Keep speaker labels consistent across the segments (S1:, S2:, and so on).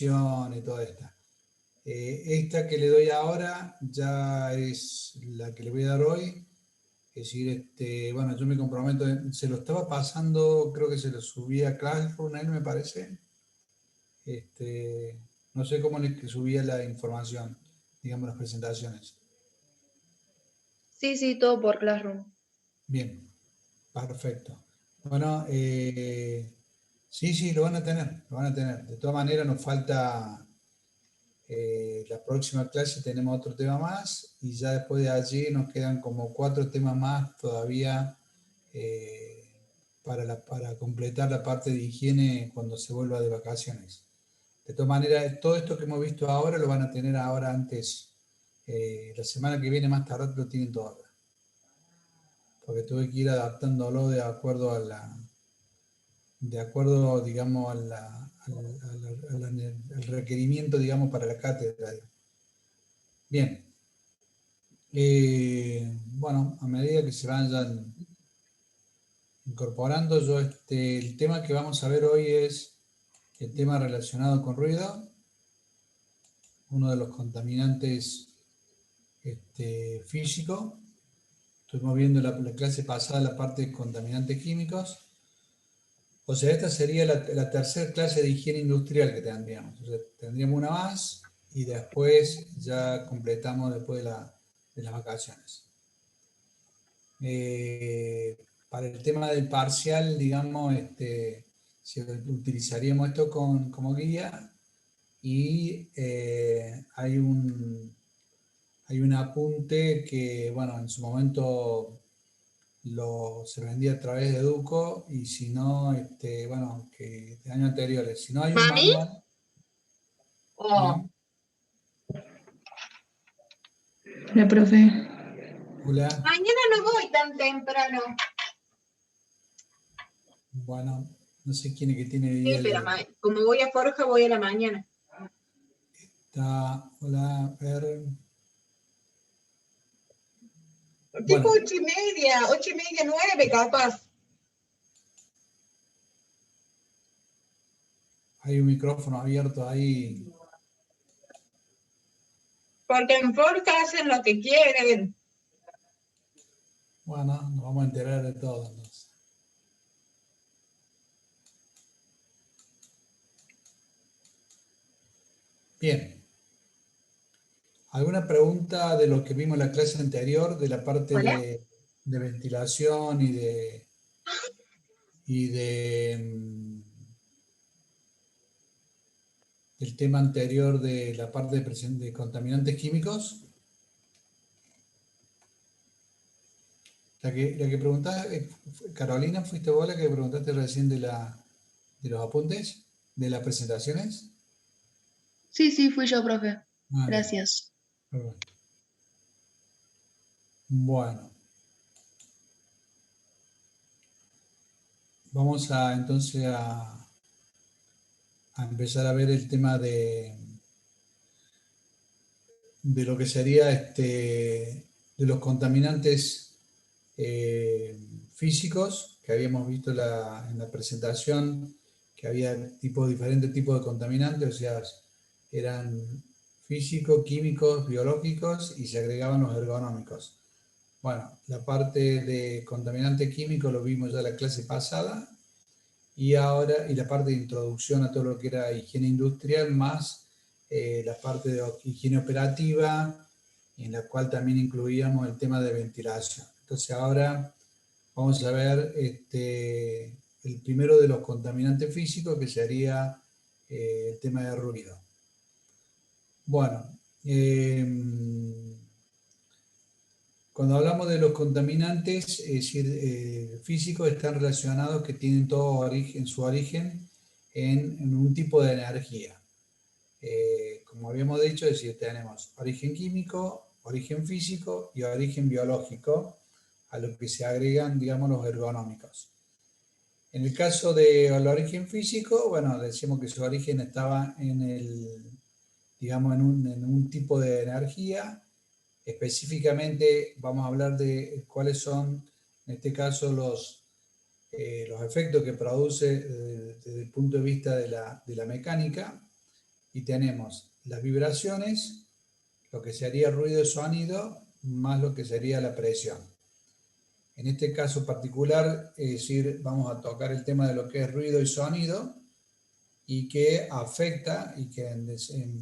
S1: y toda esta. Esta que le doy ahora ya es la que le voy a dar hoy. Es decir, bueno, yo me comprometo, se lo estaba pasando, creo que se lo subí a Classroom, a él me parece. No sé cómo le subía la información, digamos, las presentaciones.
S2: Sí, sí, todo por Classroom.
S1: Bien, perfecto. Bueno, sí, lo van a tener, lo van a tener. De todas maneras, nos falta la próxima clase, tenemos otro tema más, y ya después de allí nos quedan como 4 temas más todavía para completar la parte de higiene cuando se vuelva de vacaciones. De todas maneras, todo esto que hemos visto ahora lo van a tener ahora antes, la semana que viene más tarde lo tienen todo ahora. Porque tuve que ir adaptándolo de acuerdo digamos, al requerimiento, digamos, para la cátedra. Bien. Bueno, a medida que se vayan incorporando, el tema que vamos a ver hoy es el tema relacionado con ruido, uno de los contaminantes físicos. Estuvimos viendo la clase pasada la parte de contaminantes químicos. O sea, esta sería la tercera clase de higiene industrial que tendríamos. O sea, tendríamos una más y después ya completamos después de las vacaciones. Para el tema del parcial, digamos, si utilizaríamos esto como guía y hay un apunte que, bueno, en su momento se vendía a través de Educo y si no, bueno, que de años anteriores, si no hay un
S3: ¿Mami?
S1: manual.
S3: Oh.
S2: Hola, profe.
S1: Hola.
S3: Mañana no voy tan temprano.
S1: Bueno, no sé quién es que tiene
S3: Sí,
S1: día
S3: pero
S1: libre.
S3: como voy a Forja, voy a la mañana.
S1: Hola,
S3: Tipo
S1: bueno,
S3: 8:30, 8:30, 9 capaz.
S1: hay un micrófono abierto ahí.
S3: Porque en Forja hacen lo que quieren.
S1: Bueno, nos vamos a enterar de todo entonces. Bien. ¿Alguna pregunta de lo que vimos en la clase anterior, de la parte
S3: ¿Hola?
S1: de ventilación y del tema anterior de la parte de contaminantes químicos? La que preguntaste, Carolina, ¿fuiste vos la que preguntaste recién de los apuntes, de las presentaciones?
S2: Sí, sí, fui yo, profe.
S1: Bien.
S2: Gracias.
S1: Bueno. Vamos entonces a empezar a ver el tema de lo que sería de los contaminantes físicos, que habíamos visto en la presentación, que había diferentes tipos de contaminantes, o sea, eran físicos, químicos, biológicos y se agregaban los ergonómicos. Bueno, la parte de contaminante químico lo vimos ya en la clase pasada y la parte de introducción a todo lo que era higiene industrial más la parte de higiene operativa, en la cual también incluíamos el tema de ventilación. Entonces ahora vamos a ver el primero de los contaminantes físicos, que sería el tema de ruido. Bueno, cuando hablamos de los contaminantes, es decir, físicos, están relacionados que tienen todo su origen en un tipo de energía. Como habíamos dicho, es decir, tenemos origen químico, origen físico y origen biológico, a lo que se agregan, digamos, los ergonómicos. En el caso del origen físico, bueno, decimos que su origen estaba digamos, en un tipo de energía. Específicamente vamos a hablar de cuáles son, en este caso, los efectos que produce desde el punto de vista de la mecánica. y tenemos las vibraciones, lo que sería ruido y sonido, más lo que sería la presión. En este caso particular, es decir, vamos a tocar el tema de lo que es ruido y sonido, y que afecta y que en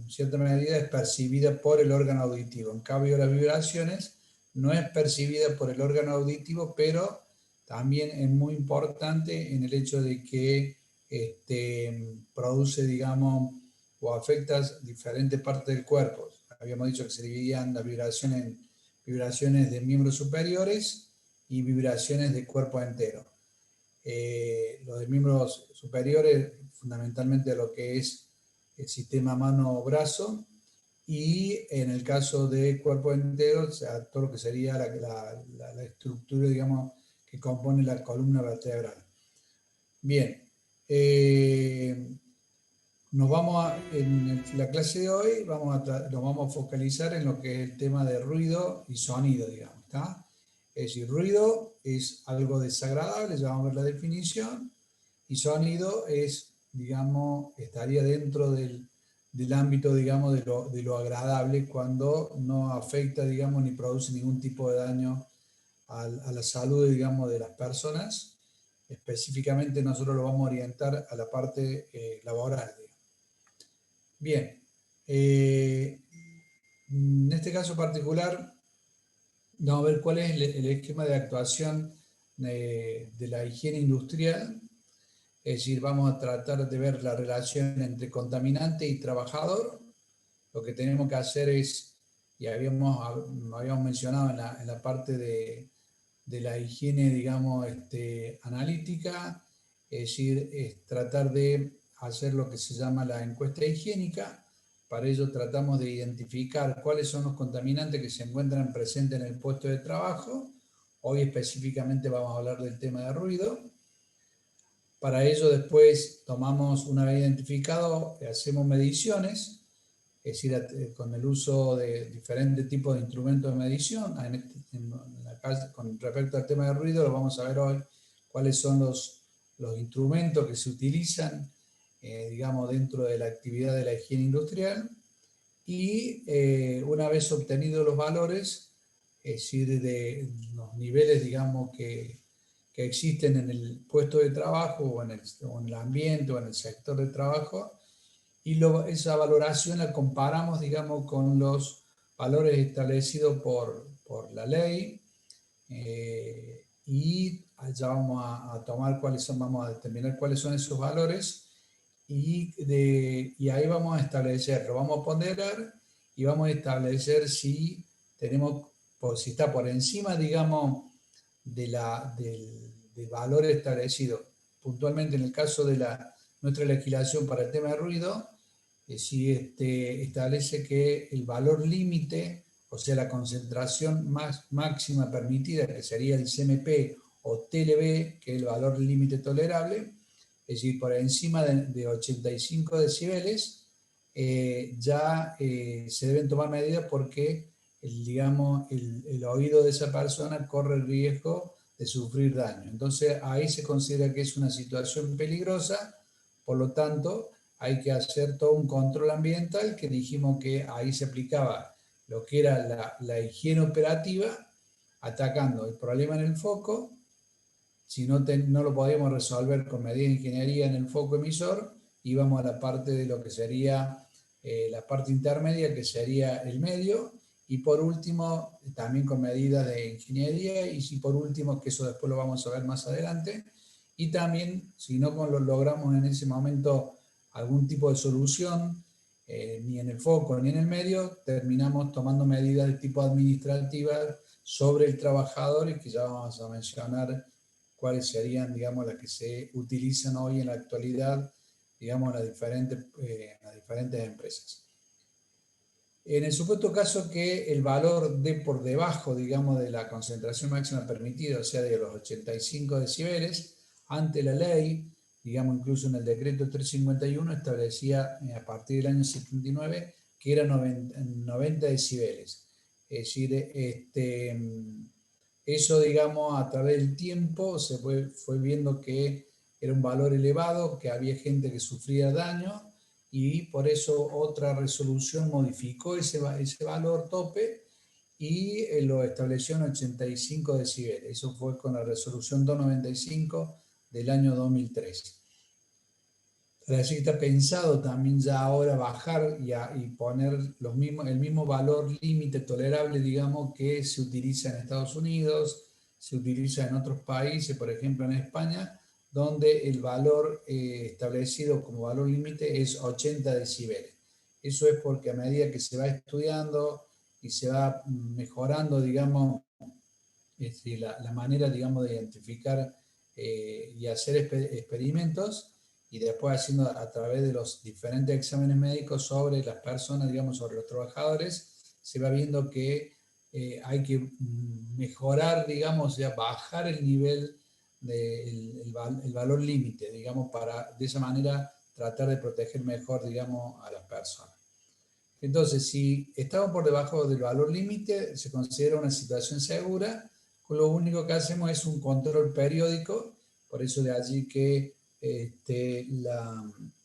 S1: cierta medida es percibida por el órgano auditivo. En cambio, las vibraciones no es percibida por el órgano auditivo, pero también es muy importante en el hecho de que produce, digamos, o afecta diferentes partes del cuerpo. Habíamos dicho que se dividían las vibraciones en vibraciones de miembros superiores y vibraciones de cuerpo entero. Los de miembros superiores, fundamentalmente lo que es el sistema mano-brazo, y en el caso de cuerpo entero, o sea, todo lo que sería la estructura, digamos, que compone la columna vertebral. Bien, en la clase de hoy nos vamos a focalizar en lo que es el tema de ruido y sonido, digamos, ¿está? Es decir, ruido es algo desagradable, ya vamos a ver la definición, y sonido es, digamos, estaría dentro del ámbito, digamos, de lo agradable cuando no afecta, digamos, ni produce ningún tipo de daño a la salud, digamos, de las personas. Específicamente nosotros lo vamos a orientar a la parte laboral, digamos. Bien, en este caso particular vamos a ver cuál es el esquema de actuación de la higiene industrial. Es decir, vamos a tratar de ver la relación entre contaminante y trabajador. Lo que tenemos que hacer es, y habíamos mencionado en la parte de la higiene, digamos, analítica, es decir, es tratar de hacer lo que se llama la encuesta higiénica. Para ello tratamos de identificar cuáles son los contaminantes que se encuentran presentes en el puesto de trabajo. Hoy específicamente vamos a hablar del tema de ruido. Para ello después tomamos, una vez identificado, hacemos mediciones, es decir, con el uso de diferentes tipos de instrumentos de medición. Con respecto al tema de ruido, lo vamos a ver hoy, cuáles son los instrumentos que se utilizan, digamos, dentro de la actividad de la higiene industrial. Y una vez obtenidos los valores, es decir, de los niveles, digamos, que existen en el puesto de trabajo o en el ambiente o en el sector de trabajo, y esa valoración la comparamos, digamos, con los valores establecidos por la ley, y allá vamos a tomar vamos a determinar cuáles son esos valores, y ahí vamos a establecer, lo vamos a ponderar y vamos a establecer si si está por encima, digamos, del valor establecido. Puntualmente en el caso de nuestra legislación para el tema de ruido, si establece que el valor límite, o sea, la concentración máxima permitida, que sería el CMP o TLB, que es el valor límite tolerable, es decir, por encima de 85 decibeles, ya se deben tomar medidas porque digamos, el oído de esa persona corre el riesgo de sufrir daño. Entonces ahí se considera que es una situación peligrosa, por lo tanto hay que hacer todo un control ambiental, que dijimos que ahí se aplicaba lo que era la higiene operativa, atacando el problema en el foco. Si no lo podíamos resolver con medidas de ingeniería en el foco emisor, íbamos a la parte de lo que sería la parte intermedia, que sería el medio, y por último, también con medidas de ingeniería, y si por último, que eso después lo vamos a ver más adelante, y también, si no logramos en ese momento algún tipo de solución, ni en el foco ni en el medio, terminamos tomando medidas de tipo administrativa sobre el trabajador, y que ya vamos a mencionar cuáles serían, digamos, las que se utilizan hoy en la actualidad, digamos, en las diferentes empresas. En el supuesto caso que el valor de por debajo, digamos, de la concentración máxima permitida, o sea, de los 85 decibeles, ante la ley, digamos, incluso en el decreto 351, establecía a partir del año 79 que eran 90 decibeles. Es decir, eso, digamos, a través del tiempo se fue viendo que era un valor elevado, que había gente que sufría daño, y por eso otra resolución modificó ese valor tope y lo estableció en 85 decibeles. Eso fue con la resolución 295 del año 2013. Así que está pensado también ya ahora bajar y poner el mismo valor límite tolerable, digamos, que se utiliza en Estados Unidos, se utiliza en otros países, por ejemplo en España, donde el valor establecido como valor límite es 80 decibeles. Eso es porque a medida que se va estudiando y se va mejorando, digamos, la manera, digamos, de identificar y hacer experimentos, y después haciendo a través de los diferentes exámenes médicos sobre las personas, digamos, sobre los trabajadores, se va viendo que hay que mejorar, digamos, ya bajar el nivel del valor límite, digamos, para de esa manera tratar de proteger mejor, digamos, a las personas. Entonces, si estamos por debajo del valor límite, se considera una situación segura, con lo único que hacemos es un control periódico, por eso de allí que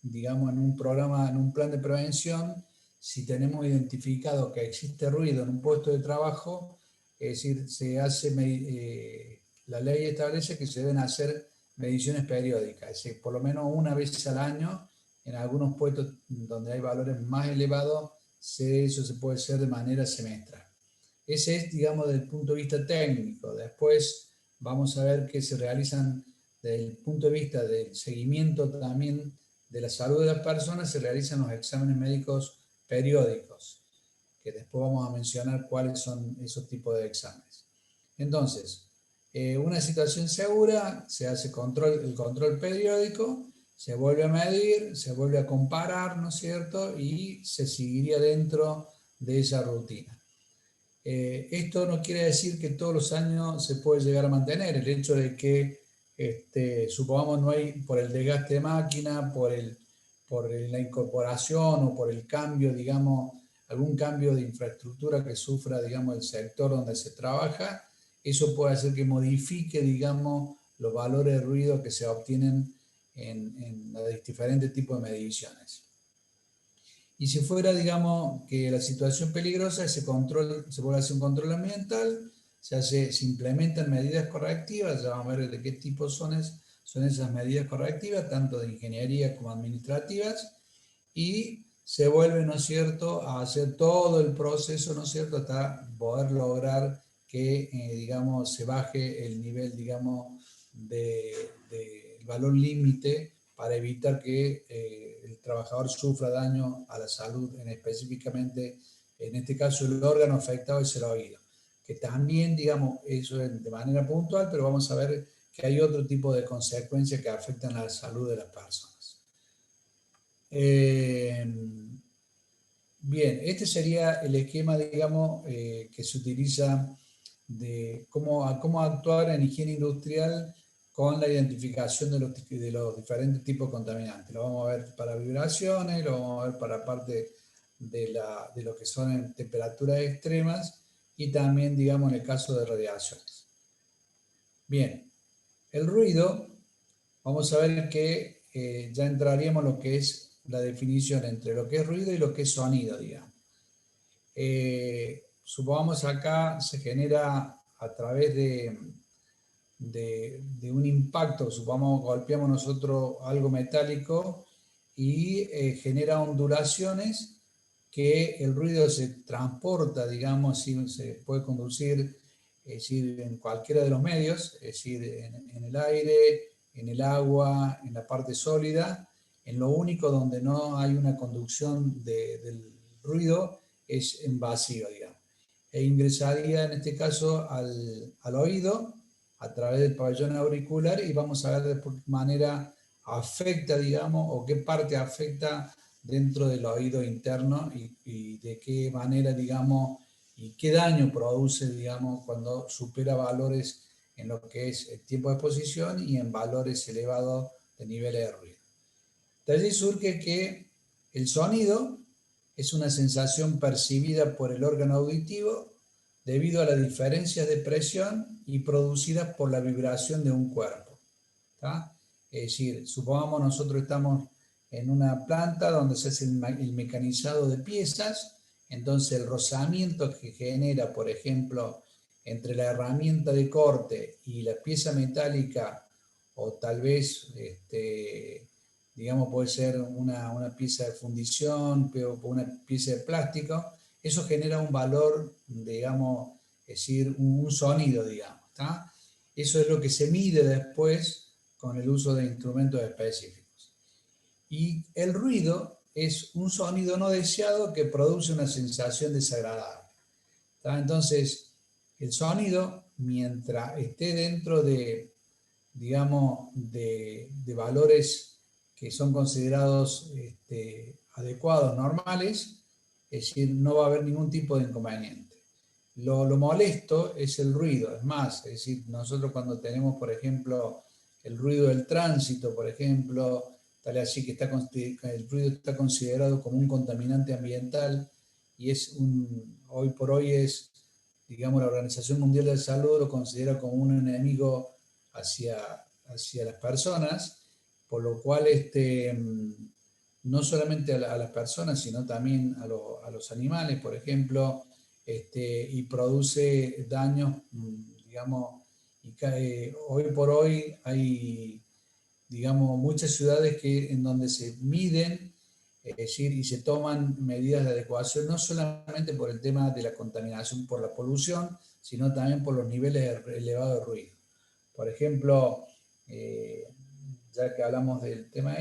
S1: digamos, en un programa, en un plan de prevención, si tenemos identificado que existe ruido en un puesto de trabajo, es decir, la ley establece que se deben hacer mediciones periódicas, es decir, por lo menos una vez al año, en algunos puestos donde hay valores más elevados, eso se puede hacer de manera semestral. Ese es, digamos, desde el punto de vista técnico. Después vamos a ver que se realizan desde el punto de vista del seguimiento también de la salud de las personas, se realizan los exámenes médicos periódicos, que después vamos a mencionar cuáles son esos tipos de exámenes. Entonces, una situación segura, se hace el control periódico, se vuelve a medir, se vuelve a comparar, ¿no es cierto? Y se seguiría dentro de esa rutina. Esto no quiere decir que todos los años se puede llegar a mantener. El hecho de que, supongamos, no hay, por el desgaste de máquina, por la incorporación o por el cambio, digamos, algún cambio de infraestructura que sufra, digamos, el sector donde se trabaja, eso puede hacer que modifique, digamos, los valores de ruido que se obtienen en los diferentes tipos de mediciones. Y si fuera, digamos, que la situación peligrosa, se vuelve a hacer un control ambiental, se implementan medidas correctivas, ya vamos a ver de qué tipo son esas medidas correctivas, tanto de ingeniería como administrativas, y se vuelve, ¿no es cierto?, a hacer todo el proceso, ¿no es cierto?, hasta poder lograr que, digamos, se baje el nivel, digamos, del valor límite para evitar que el trabajador sufra daño a la salud, específicamente, en este caso, el órgano afectado es el oído, que también, digamos, eso es de manera puntual, pero vamos a ver que hay otro tipo de consecuencias que afectan a la salud de las personas. Bien, este sería el esquema, digamos, que se utiliza de cómo actuar en higiene industrial con la identificación de los diferentes tipos de contaminantes. Lo vamos a ver para vibraciones, lo vamos a ver para parte de lo que son en temperaturas extremas y también, digamos, en el caso de radiaciones. Bien, el ruido, vamos a ver que ya entraríamos en lo que es la definición entre lo que es ruido y lo que es sonido, digamos. Supongamos acá se genera a través de un impacto, supongamos golpeamos nosotros algo metálico y genera ondulaciones que el ruido se transporta, digamos, y se puede conducir, es decir, en cualquiera de los medios, es decir, en el aire, en el agua, en la parte sólida. En lo único donde no hay una conducción del ruido es en vacío, digamos. E ingresaría en este caso al oído a través del pabellón auricular y vamos a ver de qué manera afecta, digamos, o qué parte afecta dentro del oído interno y de qué manera, digamos, y qué daño produce, digamos, cuando supera valores en lo que es el tiempo de exposición y en valores elevados de niveles de ruido. De allí surge que el sonido es una sensación percibida por el órgano auditivo debido a las diferencias de presión y producidas por la vibración de un cuerpo. ¿Tá? Es decir, supongamos nosotros estamos en una planta donde se hace el mecanizado de piezas. Entonces el rozamiento que genera, por ejemplo, entre la herramienta de corte y la pieza metálica, o tal vez, digamos, puede ser una pieza de fundición, una pieza de plástico, eso genera un valor, digamos, es decir, un sonido, digamos, ¿tá? Eso es lo que se mide después con el uso de instrumentos específicos. Y el ruido es un sonido no deseado que produce una sensación desagradable, ¿tá? Entonces, el sonido, mientras esté dentro de, digamos, de valores que son considerados adecuados, normales, es decir, no va a haber ningún tipo de inconveniente. Lo molesto es el ruido, es más, es decir, nosotros cuando tenemos, por ejemplo, el ruido del tránsito, por ejemplo, tal así que el ruido está considerado como un contaminante ambiental y hoy por hoy es, digamos, la Organización Mundial de la Salud lo considera como un enemigo hacia las personas, por lo cual no solamente a las personas, sino también a los animales, por ejemplo, y produce daños, digamos, hoy por hoy hay, digamos, muchas ciudades en donde se miden, es decir, y se toman medidas de adecuación, no solamente por el tema de la contaminación por la polución, sino también por los niveles elevados de ruido. Por ejemplo, ya que hablamos del tema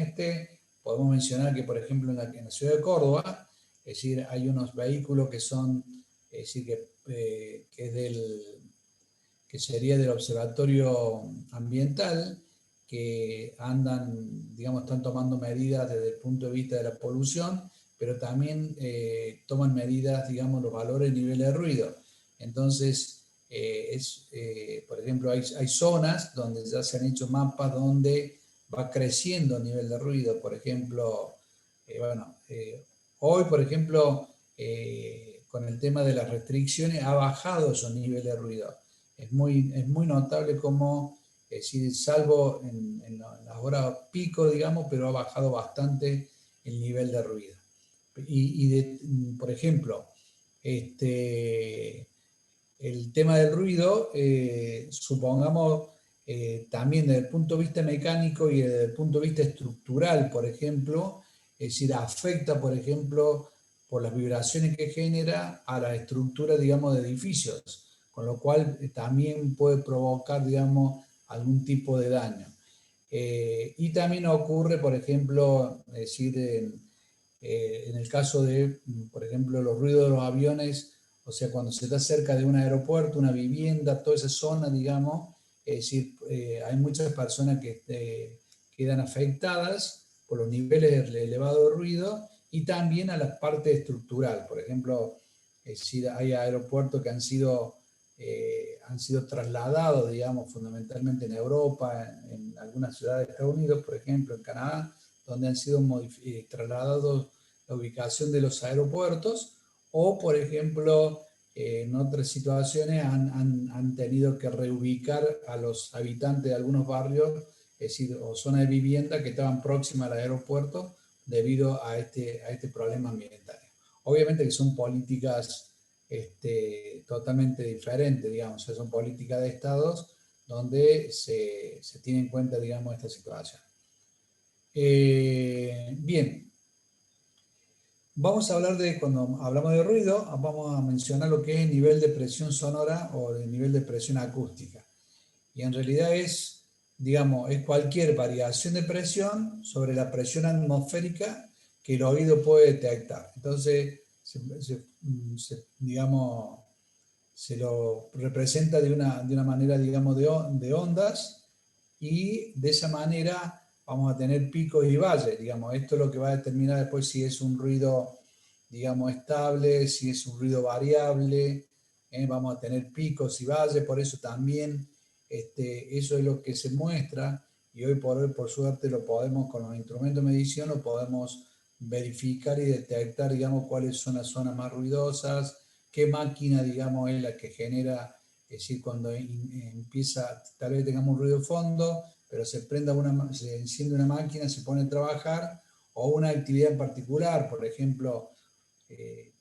S1: podemos mencionar que, por ejemplo, en la ciudad de Córdoba, es decir, hay unos vehículos que son, es decir, que que sería del observatorio ambiental, que andan, digamos, están tomando medidas desde el punto de vista de la polución, pero también toman medidas, digamos, los valores niveles de ruido. Entonces, por ejemplo, hay zonas donde ya se han hecho mapas donde va creciendo el nivel de ruido. Por ejemplo, hoy, por ejemplo, con el tema de las restricciones, ha bajado esos niveles de ruido. Es muy notable cómo, es decir, salvo en las horas pico, digamos, pero ha bajado bastante el nivel de ruido. Por ejemplo, el tema del ruido, supongamos, también desde el punto de vista mecánico y desde el punto de vista estructural, por ejemplo, es decir, afecta, por ejemplo, por las vibraciones que genera a la estructura, digamos, de edificios, con lo cual también puede provocar, digamos, algún tipo de daño. Y también ocurre, por ejemplo, es decir, en el caso de, por ejemplo, los ruidos de los aviones, o sea, cuando se está cerca de un aeropuerto, una vivienda, toda esa zona, digamos, es decir, hay muchas personas que quedan afectadas por los niveles elevados de ruido y también a la parte estructural. Por ejemplo, es decir, hay aeropuertos que han sido trasladados, digamos, fundamentalmente en Europa, en algunas ciudades de Estados Unidos, por ejemplo, en Canadá, donde han sido trasladados la ubicación de los aeropuertos, o por ejemplo, en otras situaciones han tenido que reubicar a los habitantes de algunos barrios, es decir, o zonas de vivienda que estaban próximas al aeropuerto debido a este problema ambiental. Obviamente que son políticas totalmente diferentes, digamos, son políticas de estados donde se tiene en cuenta, digamos, esta situación. Bien, vamos a hablar cuando hablamos de ruido, vamos a mencionar lo que es nivel de presión sonora o el nivel de presión acústica. Y en realidad es, digamos, es cualquier variación de presión sobre la presión atmosférica que el oído puede detectar. Entonces, digamos, se lo representa de una manera, digamos, de ondas, y de esa manera vamos a tener picos y valles, digamos. Esto es lo que va a determinar después si es un ruido, digamos, estable, si es un ruido variable, vamos a tener picos y valles, por eso también eso es lo que se muestra, y hoy por suerte lo podemos, con los instrumentos de medición, lo podemos verificar y detectar, digamos, cuáles son las zonas más ruidosas, qué máquina, digamos, es la que genera, es decir, cuando empieza, tal vez tengamos un ruido de fondo, pero se enciende una máquina, se pone a trabajar, o una actividad en particular, por ejemplo,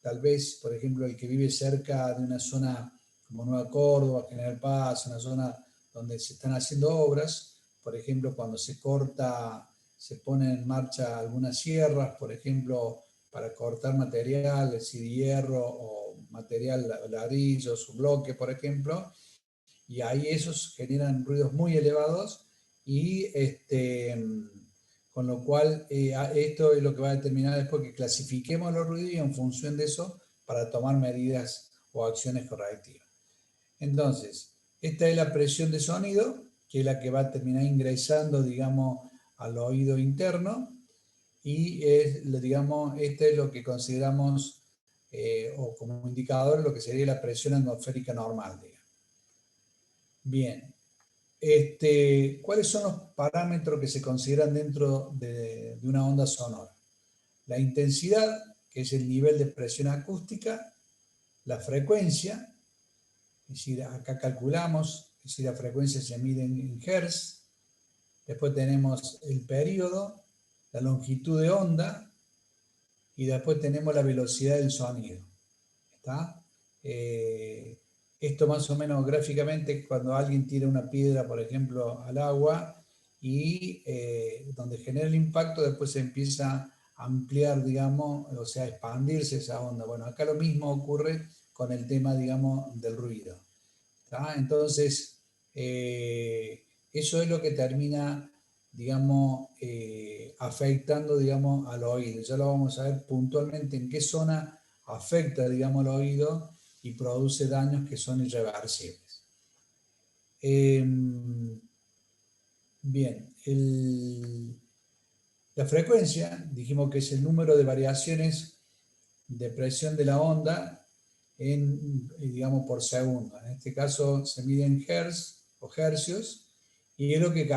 S1: tal vez, por ejemplo, el que vive cerca de una zona como Nueva Córdoba, General Paz, una zona donde se están haciendo obras, por ejemplo, cuando se corta, se ponen en marcha algunas sierras, por ejemplo, para cortar material, es decir, hierro o material, ladrillos o bloque, por ejemplo, y ahí esos generan ruidos muy elevados y con lo cual esto es lo que va a determinar después que clasifiquemos los ruidos y en función de eso para tomar medidas o acciones correctivas. Entonces, esta es la presión de sonido, que es la que va a terminar ingresando, digamos, al oído interno, y digamos, este es lo que consideramos, o como indicador, lo que sería la presión atmosférica normal, digamos. Bien, ¿cuáles son los parámetros que se consideran dentro de una onda sonora? La intensidad, que es el nivel de presión acústica, la frecuencia, es decir, acá calculamos, es decir, la frecuencia se mide en Hz, después tenemos el periodo, la longitud de onda, y después tenemos la velocidad del sonido. ¿Está? Esto más o menos gráficamente, cuando alguien tira una piedra, por ejemplo, al agua, y donde genera el impacto, después se empieza a ampliar, digamos, o sea, a expandirse esa onda. Bueno, acá lo mismo ocurre con el tema, digamos, del ruido. ¿Está? Entonces, eso es lo que termina, digamos, afectando, digamos, al oído. Ya lo vamos a ver puntualmente en qué zona afecta, digamos, al oído y produce daños que son irreversibles. Bien, la frecuencia, dijimos que es el número de variaciones de presión de la onda digamos, por segundo. En este caso se mide en hertz o hercios, y es lo que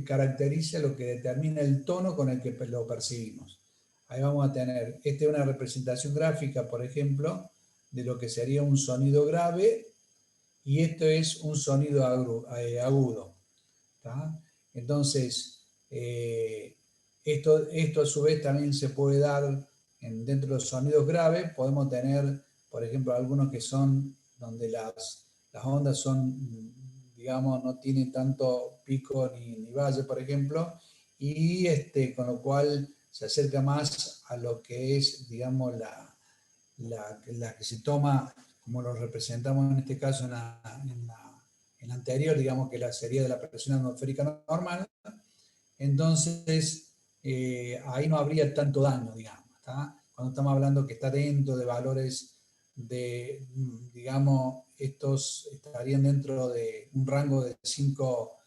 S1: caracteriza, lo que determina el tono con el que lo percibimos. Ahí vamos a tener, esta es una representación gráfica, por ejemplo, de lo que sería un sonido grave, y esto es un sonido agudo. ¿Tá? Entonces, esto a su vez también se puede dar dentro de los sonidos graves. Podemos tener, por ejemplo, algunos que son donde las ondas son, digamos, no tienen tanto pico ni valle, por ejemplo, y con lo cual se acerca más a lo que es, digamos, la que se toma, como lo representamos en este caso en la anterior, digamos que la sería de la presión atmosférica normal. Entonces, ahí no habría tanto daño, digamos, ¿tá? Cuando estamos hablando que está dentro de valores de, digamos, estos estarían dentro de un rango de 5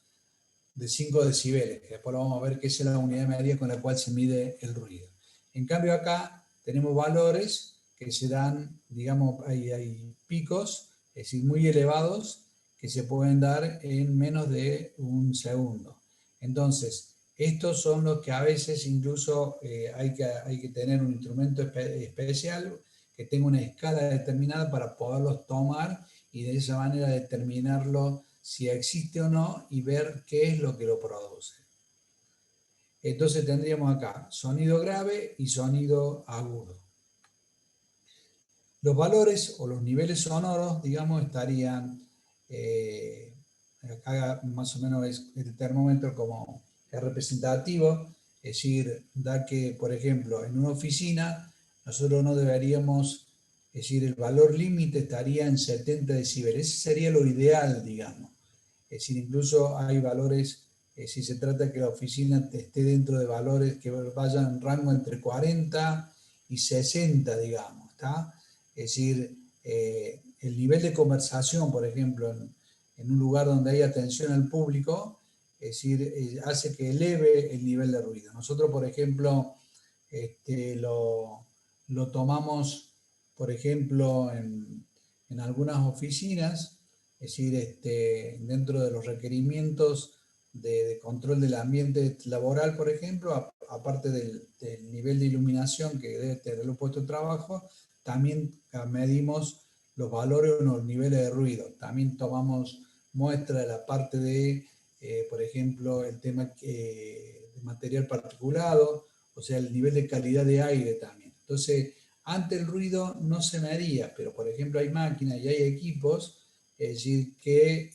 S1: decibeles, que después lo vamos a ver que esa es la unidad medida con la cual se mide el ruido. En cambio acá tenemos valores que se dan, digamos, hay picos, es decir, muy elevados, que se pueden dar en menos de un segundo. Entonces, estos son los que a veces incluso hay que tener un instrumento especial que tenga una escala determinada para poderlos tomar y de esa manera determinarlo si existe o no y ver qué es lo que lo produce. Entonces tendríamos acá sonido grave y sonido agudo. Los valores o los niveles sonoros, digamos, estarían, acá más o menos es el termómetro como es representativo, es decir, da que, por ejemplo, en una oficina nosotros no deberíamos, es decir, el valor límite estaría en 70 decibeles, ese sería lo ideal, digamos. Es decir, incluso hay valores, si se trata de que la oficina esté dentro de valores que vayan en rango entre 40 y 60, digamos, ¿está? Es decir, el nivel de conversación, por ejemplo, en un lugar donde hay atención al público, es decir, hace que eleve el nivel de ruido. Nosotros, por ejemplo, lo tomamos, por ejemplo, en algunas oficinas, es decir, dentro de los requerimientos de control del ambiente laboral, por ejemplo, aparte del nivel de iluminación que debe tener el puesto de trabajo, también medimos los valores o los niveles de ruido. También tomamos muestra de la parte de, por ejemplo, el tema de material particulado, o o sea, el nivel de calidad de aire también. Entonces, antes el ruido no se medía, pero por ejemplo hay máquinas y hay equipos, es decir, que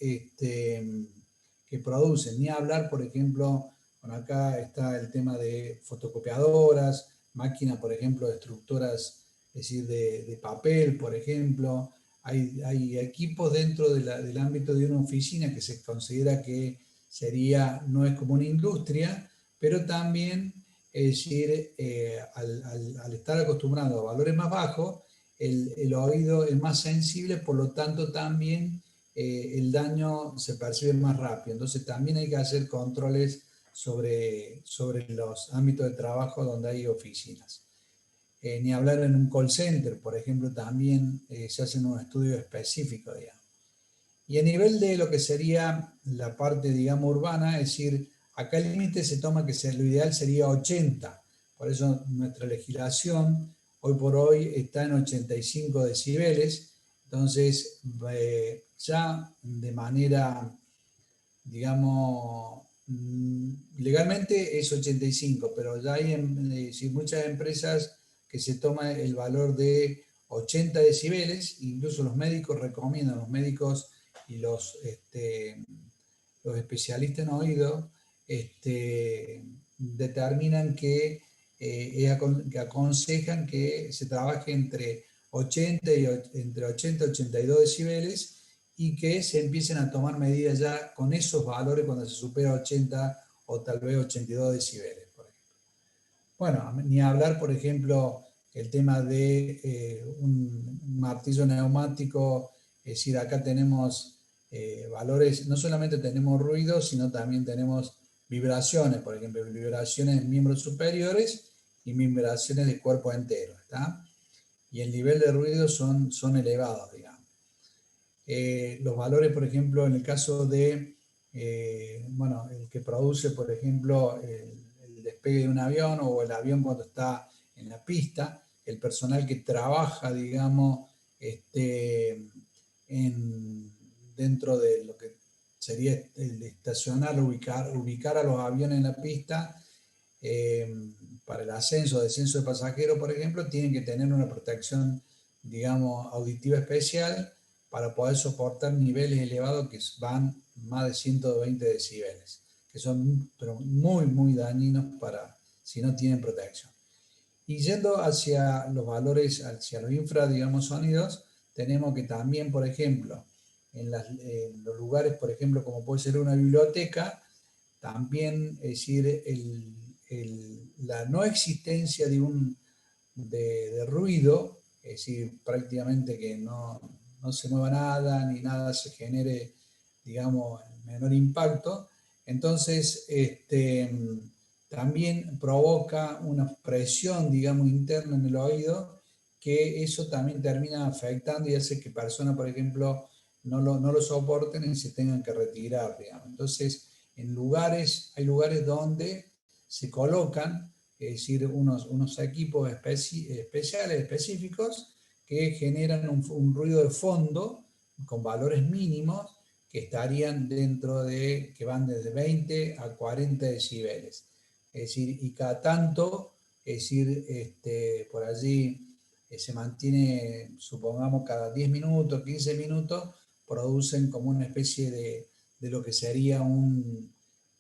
S1: producen, ni hablar, por ejemplo, bueno, acá está el tema de fotocopiadoras, máquinas, por ejemplo, destructoras, es decir, de papel, por ejemplo. Hay equipos dentro del ámbito de una oficina que se considera que sería, no es como una industria, pero también, es decir, al estar acostumbrado a valores más bajos, el oído es más sensible, por lo tanto también el daño se percibe más rápido. Entonces también hay que hacer controles sobre los ámbitos de trabajo donde hay oficinas. Ni hablar en un call center, por ejemplo, también se hacen un estudio específico, digamos. Y a nivel de lo que sería la parte, digamos, urbana, es decir, acá el límite se toma que lo ideal sería 80. Por eso nuestra legislación hoy por hoy está en 85 decibeles. Entonces, ya de manera, digamos, legalmente es 85, pero ya hay muchas empresas que se toma el valor de 80 decibeles, incluso los médicos recomiendan, los médicos y los especialistas en oído determinan que aconsejan que se trabaje entre 80 y 82 decibeles y que se empiecen a tomar medidas ya con esos valores cuando se supera 80 o tal vez 82 decibeles, por ejemplo. Bueno, ni hablar, por ejemplo, el tema de un martillo neumático, es decir, acá tenemos valores, no solamente tenemos ruido, sino también tenemos vibraciones, por ejemplo, vibraciones en miembros superiores y vibraciones de cuerpo entero, ¿está? Y el nivel de ruido son elevados, digamos. Los valores, por ejemplo, en el caso de, bueno, el que produce, por ejemplo, el despegue de un avión o el avión cuando está en la pista, el personal que trabaja, digamos, dentro de lo que sería el estacionar, ubicar a los aviones en la pista, para el ascenso o descenso de pasajeros, por ejemplo, tienen que tener una protección, digamos, auditiva especial para poder soportar niveles elevados que van más de 120 decibeles, que son pero muy, muy dañinos si no tienen protección. Y yendo hacia los valores, hacia los infra, digamos, sonidos, tenemos que también, por ejemplo, en los lugares, por ejemplo, como puede ser una biblioteca, también, es decir, la no existencia de ruido, es decir, prácticamente que no se mueva nada, ni nada se genere, digamos, menor impacto, entonces también provoca una presión, digamos, interna en el oído, que eso también termina afectando y hace que personas, por ejemplo, no lo soporten y se tengan que retirar, digamos. Entonces, hay lugares donde se colocan, es decir, unos equipos especiales, específicos, que generan un ruido de fondo con valores mínimos que estarían que van desde 20 a 40 decibeles. Es decir, y cada tanto, es decir, por allí se mantiene, supongamos, cada 10 minutos, 15 minutos, producen como una especie de lo que sería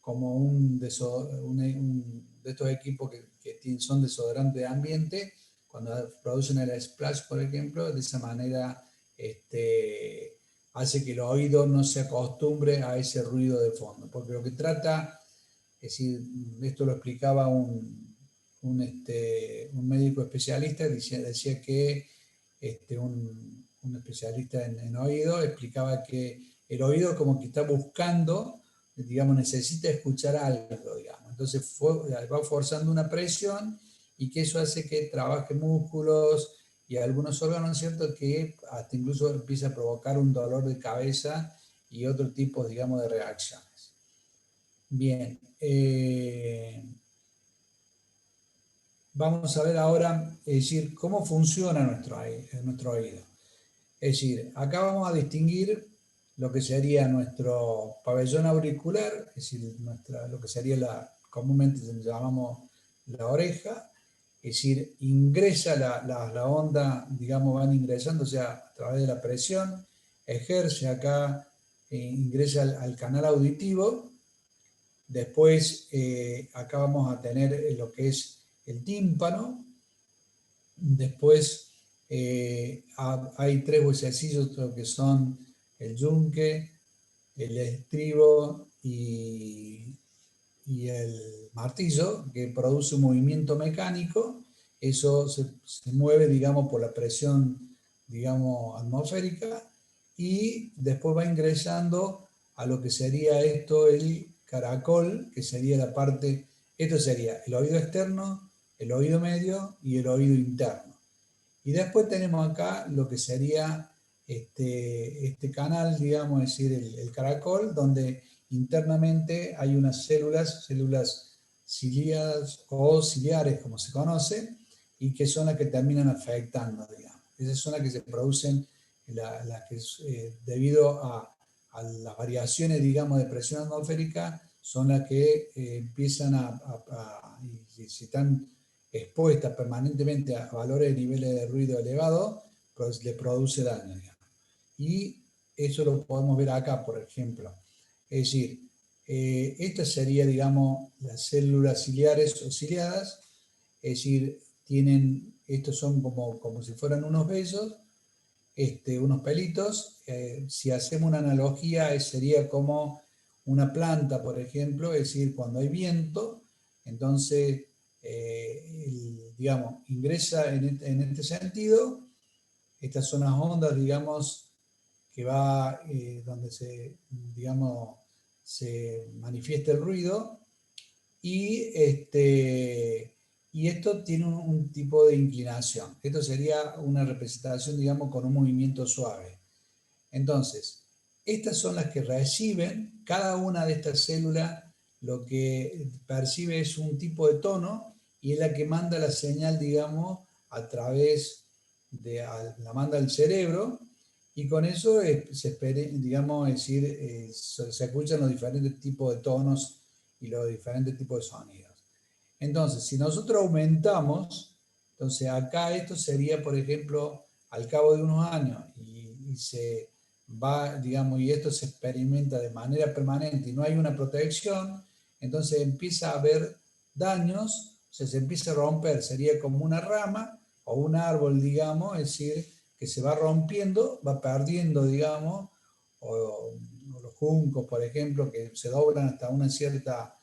S1: como un de estos equipos que son desodorantes de ambiente, cuando producen el splash, por ejemplo, de esa manera hace que el oído no se acostumbre a ese ruido de fondo, porque lo que trata, es decir, esto lo explicaba un médico especialista, decía que un especialista en oído explicaba que el oído como que está buscando, digamos, necesita escuchar algo, digamos. Entonces va forzando una presión y que eso hace que trabaje músculos y algunos órganos, ¿cierto? Que hasta incluso empieza a provocar un dolor de cabeza y otro tipo, digamos, de reacciones. Bien. Vamos a ver ahora, es decir, cómo funciona nuestro oído. Es decir, acá vamos a distinguir lo que sería nuestro pabellón auricular, es decir, lo que sería comúnmente llamamos la oreja, es decir, ingresa la onda, digamos, van ingresando, o sea, a través de la presión, ejerce acá, ingresa al canal auditivo. Después acá vamos a tener lo que es el tímpano. Después hay 3 huesecillos que son el yunque, el estribo y el martillo, que produce un movimiento mecánico. Eso se mueve, digamos, por la presión, digamos, atmosférica, y después va ingresando a lo que sería esto, el caracol, que sería la parte, esto sería el oído externo, el oído medio y el oído interno. Y después tenemos acá lo que sería este canal, digamos, es decir, el caracol, donde internamente hay unas células ciliadas o ciliares, como se conoce, y que son las que terminan afectando, digamos. Esas son las que se producen debido a las variaciones, digamos, de presión atmosférica, son las que empiezan y si están expuestas permanentemente a valores de niveles de ruido elevados, pues le produce daño, digamos. Y eso lo podemos ver acá, por ejemplo. Es decir, esta sería, digamos, las células ciliares o ciliadas, es decir, estos son como si fueran unos vellos, unos pelitos. Si hacemos una analogía, sería como una planta, por ejemplo, es decir, cuando hay viento, entonces, digamos, ingresa en este sentido. Estas son las ondas, digamos, que va donde digamos, se manifiesta el ruido, y esto tiene un tipo de inclinación. Esto sería una representación, digamos, con un movimiento suave. Entonces, estas son las que reciben, cada una de estas células lo que percibe es un tipo de tono, y es la que manda la señal, digamos, a través la manda al cerebro, y con eso digamos, es decir, se escuchan los diferentes tipos de tonos y los diferentes tipos de sonidos. Entonces, si nosotros aumentamos, entonces acá esto sería, por ejemplo, al cabo de unos años, y se va, digamos, y esto se experimenta de manera permanente y no hay una protección, entonces empieza a haber daños, o sea, se empieza a romper, sería como una rama o un árbol, digamos, es decir, que se va rompiendo, va perdiendo, digamos, o los juncos, por ejemplo, que se doblan hasta una cierta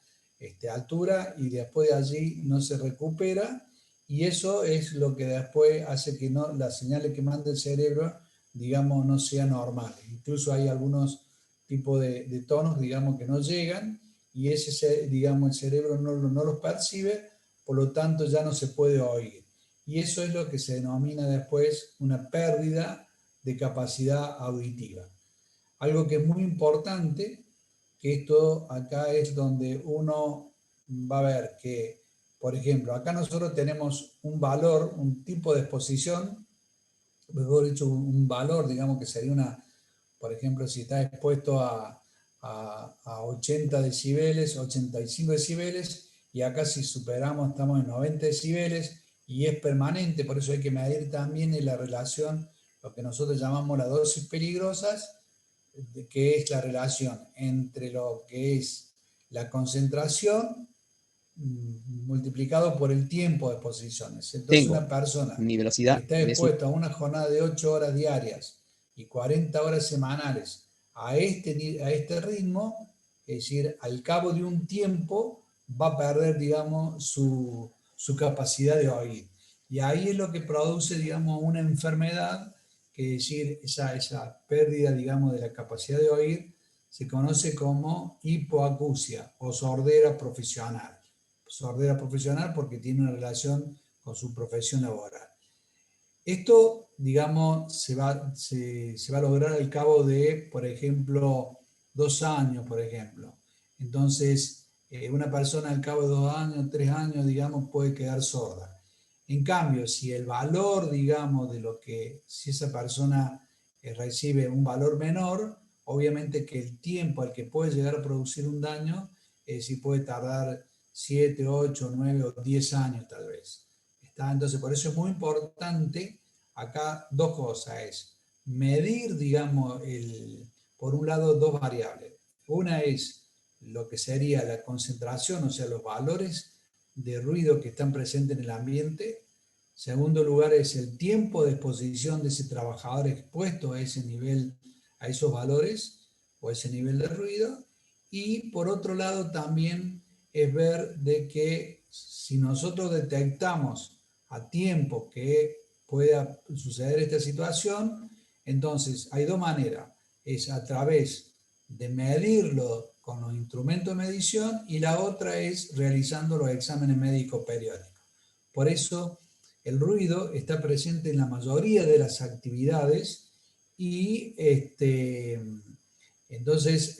S1: altura, y después de allí no se recupera, y eso es lo que después hace que las señales que manda el cerebro, digamos, no sean normales. Incluso hay algunos tipos de tonos, digamos, que no llegan, y digamos, el cerebro no los percibe, por lo tanto ya no se puede oír. Y eso es lo que se denomina después una pérdida de capacidad auditiva. Algo que es muy importante, que esto acá es donde uno va a ver que, por ejemplo, acá nosotros tenemos un valor, un tipo de exposición, mejor dicho, un valor, digamos, que sería por ejemplo, si está expuesto a 80 decibeles, 85 decibeles, y acá si superamos estamos en 90 decibeles, y es permanente, por eso hay que medir también en la relación, lo que nosotros llamamos las dosis peligrosas, que es la relación entre lo que es la concentración multiplicado por el tiempo de exposiciones. Entonces,
S4: Tengo
S1: una persona
S4: mi
S1: que
S4: velocidad
S1: está
S4: de
S1: expuesta a una jornada de 8 horas diarias y 40 horas semanales a este ritmo, es decir, al cabo de un tiempo va a perder, digamos, su capacidad de oír. Y ahí es lo que produce, digamos, una enfermedad, que es decir, esa pérdida, digamos, de la capacidad de oír, se conoce como hipoacusia o sordera profesional. Sordera profesional porque tiene una relación con su profesión laboral. Esto, digamos, se va a lograr al cabo de, por ejemplo, 2 años, por ejemplo. Entonces, una persona al cabo de 2 años, 3 años, digamos, puede quedar sorda. En cambio, si el valor, digamos, si esa persona recibe un valor menor, obviamente que el tiempo al que puede llegar a producir un daño, si puede tardar 7, 8, 9 o 10 años tal vez. Entonces, por eso es muy importante acá dos cosas. Es medir, digamos, por un lado, dos variables. Una es lo que sería la concentración, o sea, los valores de ruido que están presentes en el ambiente. Segundo lugar es el tiempo de exposición de ese trabajador expuesto a ese nivel, a esos valores o ese nivel de ruido. Y por otro lado también es ver de que si nosotros detectamos a tiempo que pueda suceder esta situación, entonces hay dos maneras. Es a través de medirlo con los instrumentos de medición y la otra es realizando los exámenes médicos periódicos. Por eso el ruido está presente en la mayoría de las actividades y entonces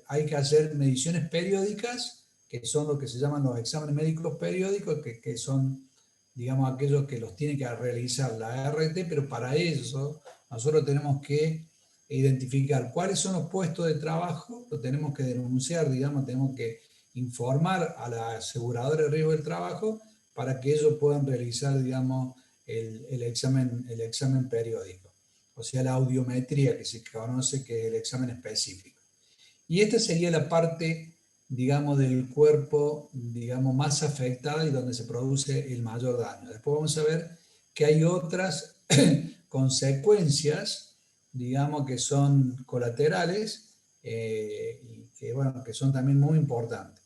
S1: hay que hacer mediciones periódicas, que son lo que se llaman los exámenes médicos periódicos, que son, digamos, aquellos que los tiene que realizar la ART, pero para eso nosotros tenemos que identificar cuáles son los puestos de trabajo, lo tenemos que denunciar, digamos, tenemos que informar a la aseguradora de riesgo del trabajo para que ellos puedan realizar, digamos, el examen periódico. O sea, la audiometría que se conoce, que es el examen específico. Y esta sería la parte, digamos, del cuerpo, digamos, más afectada y donde se produce el mayor daño. Después vamos a ver que hay otras consecuencias, digamos, que son colaterales y que, bueno, que son también muy importantes.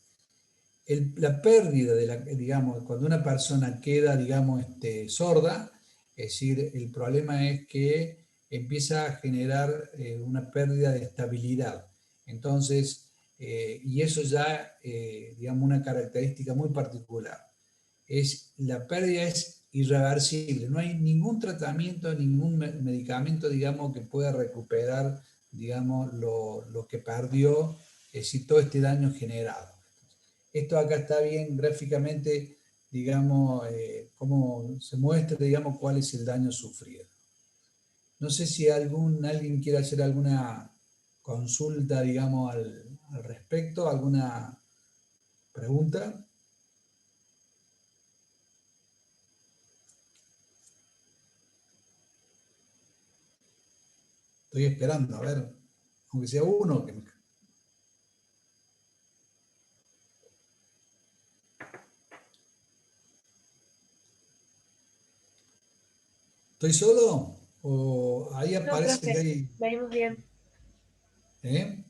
S1: La pérdida digamos, cuando una persona queda, digamos, sorda, es decir, el problema es que empieza a generar una pérdida de estabilidad. Entonces, y eso ya, digamos, una característica muy particular. La pérdida es irreversible, no hay ningún tratamiento, ningún medicamento, digamos, que pueda recuperar, digamos, lo que perdió, es decir, todo este daño generado. Esto acá está bien gráficamente, digamos, cómo se muestra, digamos, cuál es el daño sufrido. No sé si alguien quiere hacer alguna consulta, digamos, al respecto, alguna pregunta. Estoy esperando, a ver, aunque sea uno. ¿Estoy solo? ¿O ahí
S2: No,
S1: aparece que
S2: profe,
S1: hay...
S2: venimos bien,
S1: ¿Eh?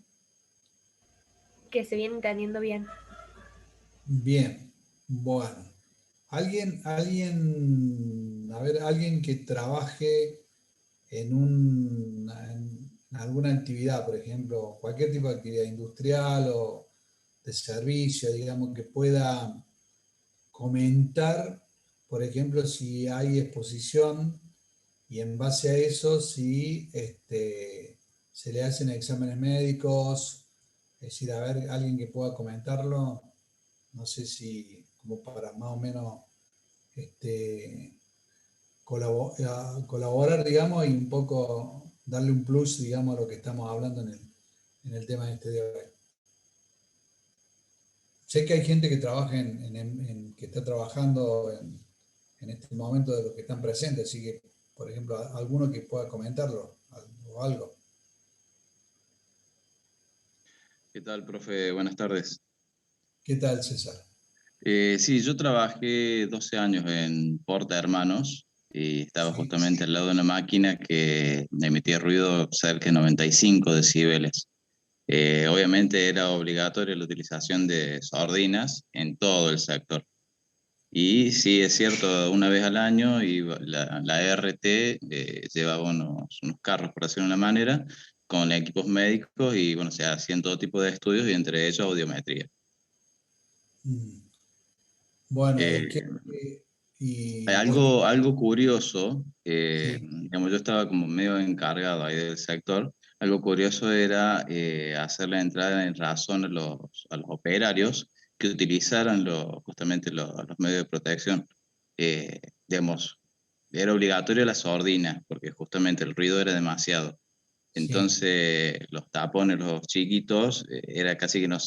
S2: que se viene entendiendo bien.
S1: Bien, bueno. A ver, alguien que trabaje en alguna actividad, por ejemplo, cualquier tipo de actividad industrial o de servicio, digamos, que pueda comentar, por ejemplo, si hay exposición y en base a eso, si se le hacen exámenes médicos, es decir, a ver, alguien que pueda comentarlo, no sé si como para más o menos este, colaborar, digamos, y un poco darle un plus, digamos, a lo que estamos hablando en el tema este de hoy. Sé que hay gente que trabaja que está trabajando en este momento de los que están presentes, así que, por ejemplo, alguno que pueda comentarlo o algo.
S4: ¿Qué tal, profe? Buenas tardes.
S1: ¿Qué tal, César?
S4: Sí, yo trabajé 12 años en Porta Hermanos y estaba
S1: Sí.
S4: justamente al lado de una máquina que emitía ruido cerca de 95 decibeles. Obviamente era obligatoria la utilización de sordinas en todo el sector. Y sí, es cierto, una vez al año la RT llevaba unos carros, por decirlo de una manera, con equipos médicos y bueno, se hacían todo tipo de estudios y entre ellos audiometría.
S1: Mm. Bueno,
S4: Eh,
S1: y vos,
S4: algo curioso,
S1: sí.
S4: digamos, yo estaba como medio encargado ahí del sector, algo curioso era hacer la entrada en razón a los operarios que utilizaran justamente los medios de protección. Digamos, era obligatorio la sordina, porque justamente el ruido era demasiado. Entonces los tapones, los chiquitos, era casi que no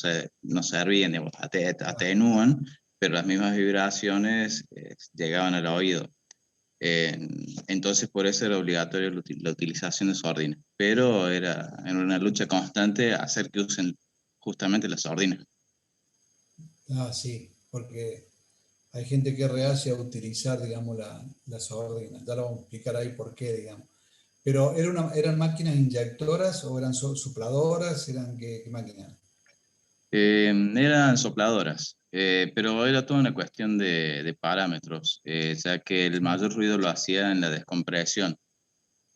S4: servían, digamos, atenúan, pero las mismas vibraciones llegaban al oído. Entonces por eso era obligatorio la utilización de sordina, pero era en una lucha constante hacer que usen justamente la sordina.
S1: Ah, sí, porque hay gente que es reacia a utilizar, digamos, la sordina. Ya lo vamos a explicar ahí por qué, digamos. Pero ¿eran máquinas inyectoras o eran sopladoras? ¿Eran qué máquinas?
S4: Eran sopladoras, pero era toda una cuestión de parámetros, ya que el mayor ruido lo hacía en la descompresión.
S1: Ah,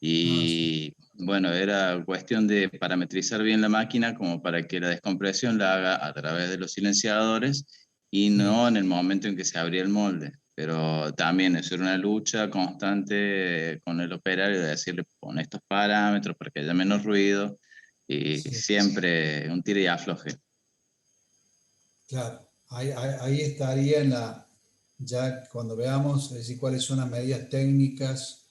S1: sí,
S4: Y bueno, era cuestión de parametrizar bien la máquina como para que la descompresión la haga a través de los silenciadores y
S1: sí,
S4: no en el momento en que se abría el molde. Pero también eso era una lucha constante con el operario de decirle, pon estos parámetros para que haya menos ruido y
S1: sí,
S4: siempre un tira y afloje.
S1: claro. Ahí estaría ya cuando veamos, es decir, cuáles son las medidas técnicas,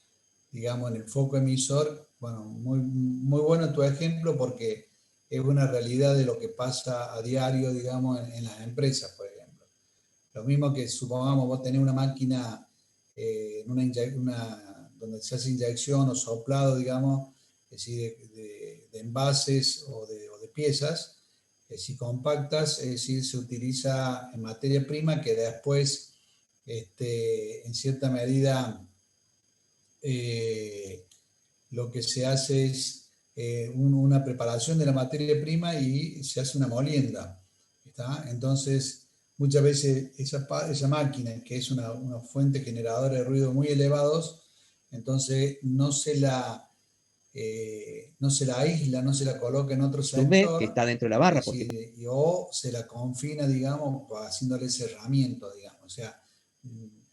S1: digamos, en el foco emisor. Bueno, muy bueno tu ejemplo porque es una realidad de lo que pasa a diario, digamos, en las empresas, por ejemplo. Lo mismo que supongamos vos tenés una máquina donde se hace inyección o soplado, digamos, es decir, de envases o de piezas, es decir, compactas, es decir, se utiliza en materia prima que después, en cierta medida, eh, lo que se hace es una preparación de la materia prima y se hace una molienda. ¿Está? Entonces, muchas veces esa máquina, que es una fuente generadora de ruido muy elevados, entonces no se la aísla, no se la coloca en otro
S5: asume que
S1: sector,
S5: está dentro de la
S1: es
S5: barra, porque
S1: decir, o se la confina, digamos, haciéndole cerramiento, digamos. O sea,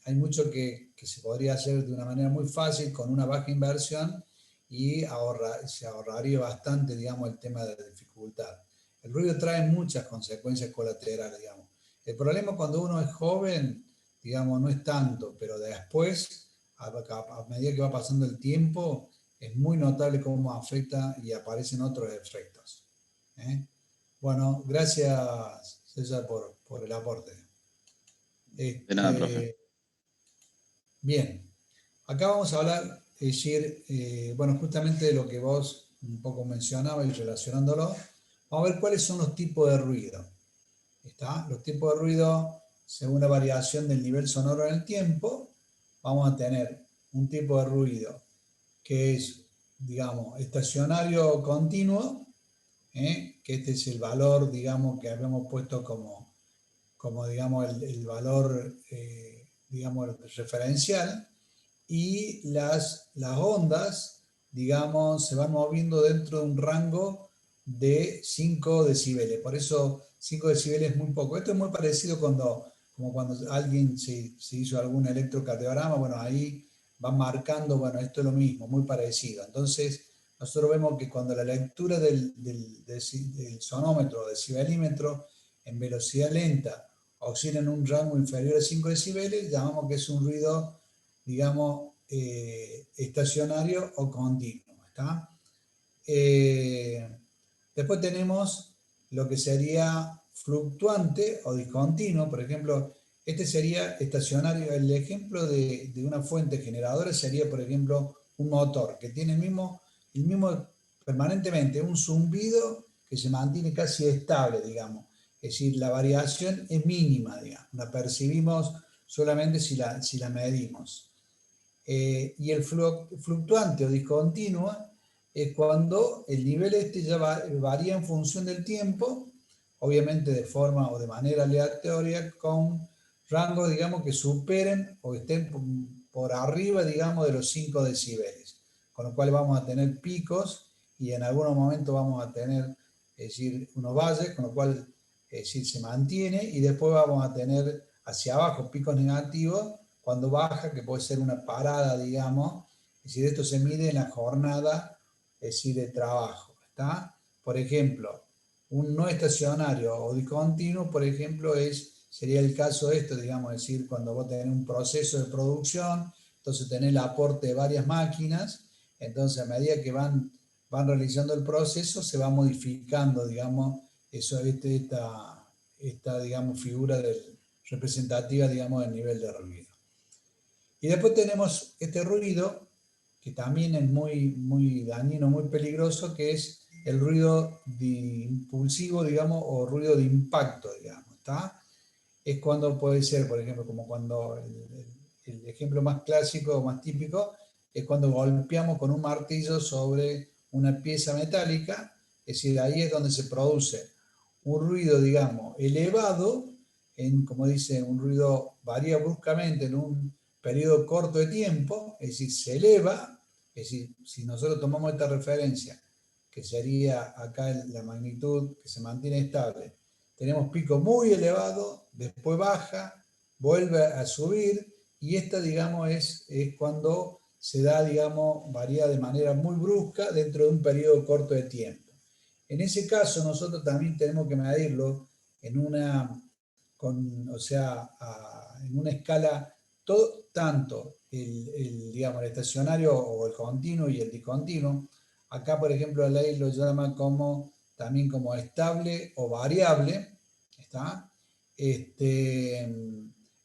S1: hay mucho que se podría hacer de una manera muy fácil con una baja inversión y se ahorraría bastante, digamos, el tema de la dificultad. El ruido trae muchas consecuencias colaterales, digamos. El problema cuando uno es joven, digamos, no es tanto, pero después, a medida que va pasando el tiempo, es muy notable cómo afecta y aparecen otros efectos. ¿Eh? Bueno, gracias César por el aporte.
S4: De nada, profe.
S1: Bien, acá vamos a hablar, es decir, bueno, justamente de lo que vos un poco mencionabas y relacionándolo, vamos a ver cuáles son los tipos de ruido. ¿Está? Los tipos de ruido, según la variación del nivel sonoro en el tiempo, vamos a tener un tipo de ruido que es, digamos, estacionario continuo, que este es el valor, digamos, que habíamos puesto como digamos, el valor, digamos, referencial, y las ondas, digamos, se van moviendo dentro de un rango de 5 decibeles. Por eso 5 decibeles es muy poco. Esto es muy parecido como cuando alguien se hizo algún electrocardiograma, bueno, ahí va marcando, bueno, esto es lo mismo, muy parecido. Entonces, nosotros vemos que cuando la lectura del sonómetro o decibelímetro en velocidad lenta oscila en un rango inferior a 5 decibeles, llamamos que es un ruido, digamos, estacionario o continuo. ¿Está? Después tenemos lo que sería fluctuante o discontinuo. Por ejemplo, este sería estacionario. El ejemplo de una fuente generadora sería, por ejemplo, un motor que tiene el mismo permanentemente, un zumbido que se mantiene casi estable, digamos. Es decir, la variación es mínima, digamos. La percibimos solamente si la medimos. Y el fluctuante o discontinuo es cuando el nivel ya varía en función del tiempo, obviamente de forma o de manera aleatoria, con rangos, digamos, que superen o estén por arriba, digamos, de los 5 decibeles. Con lo cual vamos a tener picos y en algunos momentos vamos a tener, es decir, unos valles, con lo cual, es decir, se mantiene, y después vamos a tener hacia abajo picos negativos cuando baja, que puede ser una parada, digamos. Es decir, esto se mide en la jornada, es decir, de trabajo. ¿Está? Por ejemplo, un no estacionario o discontinuo, por ejemplo, sería el caso de esto, digamos, es decir, cuando vos tenés un proceso de producción, entonces tenés el aporte de varias máquinas, entonces a medida que van van realizando el proceso, se va modificando, digamos, esta digamos, figura representativa, digamos, del nivel de ruido. Y después tenemos este ruido, que también es muy dañino, muy peligroso, que es el ruido impulsivo, digamos, o ruido de impacto, digamos, ¿está? Es cuando puede ser, por ejemplo, como cuando el ejemplo más clásico, más típico, es cuando golpeamos con un martillo sobre una pieza metálica, es decir, ahí es donde se produce un ruido, digamos, elevado, como dice, un ruido varía bruscamente en un periodo corto de tiempo, es decir, se eleva, es decir, si nosotros tomamos esta referencia, que sería acá la magnitud que se mantiene estable, tenemos pico muy elevado, después baja, vuelve a subir, y esta, digamos, es cuando se da, digamos, varía de manera muy brusca dentro de un periodo corto de tiempo. En ese caso, nosotros también tenemos que medirlo en una, o sea, en una escala, tanto digamos, el estacionario o el continuo y el discontinuo. Acá, por ejemplo, la ley lo llama también como estable o variable, ¿está?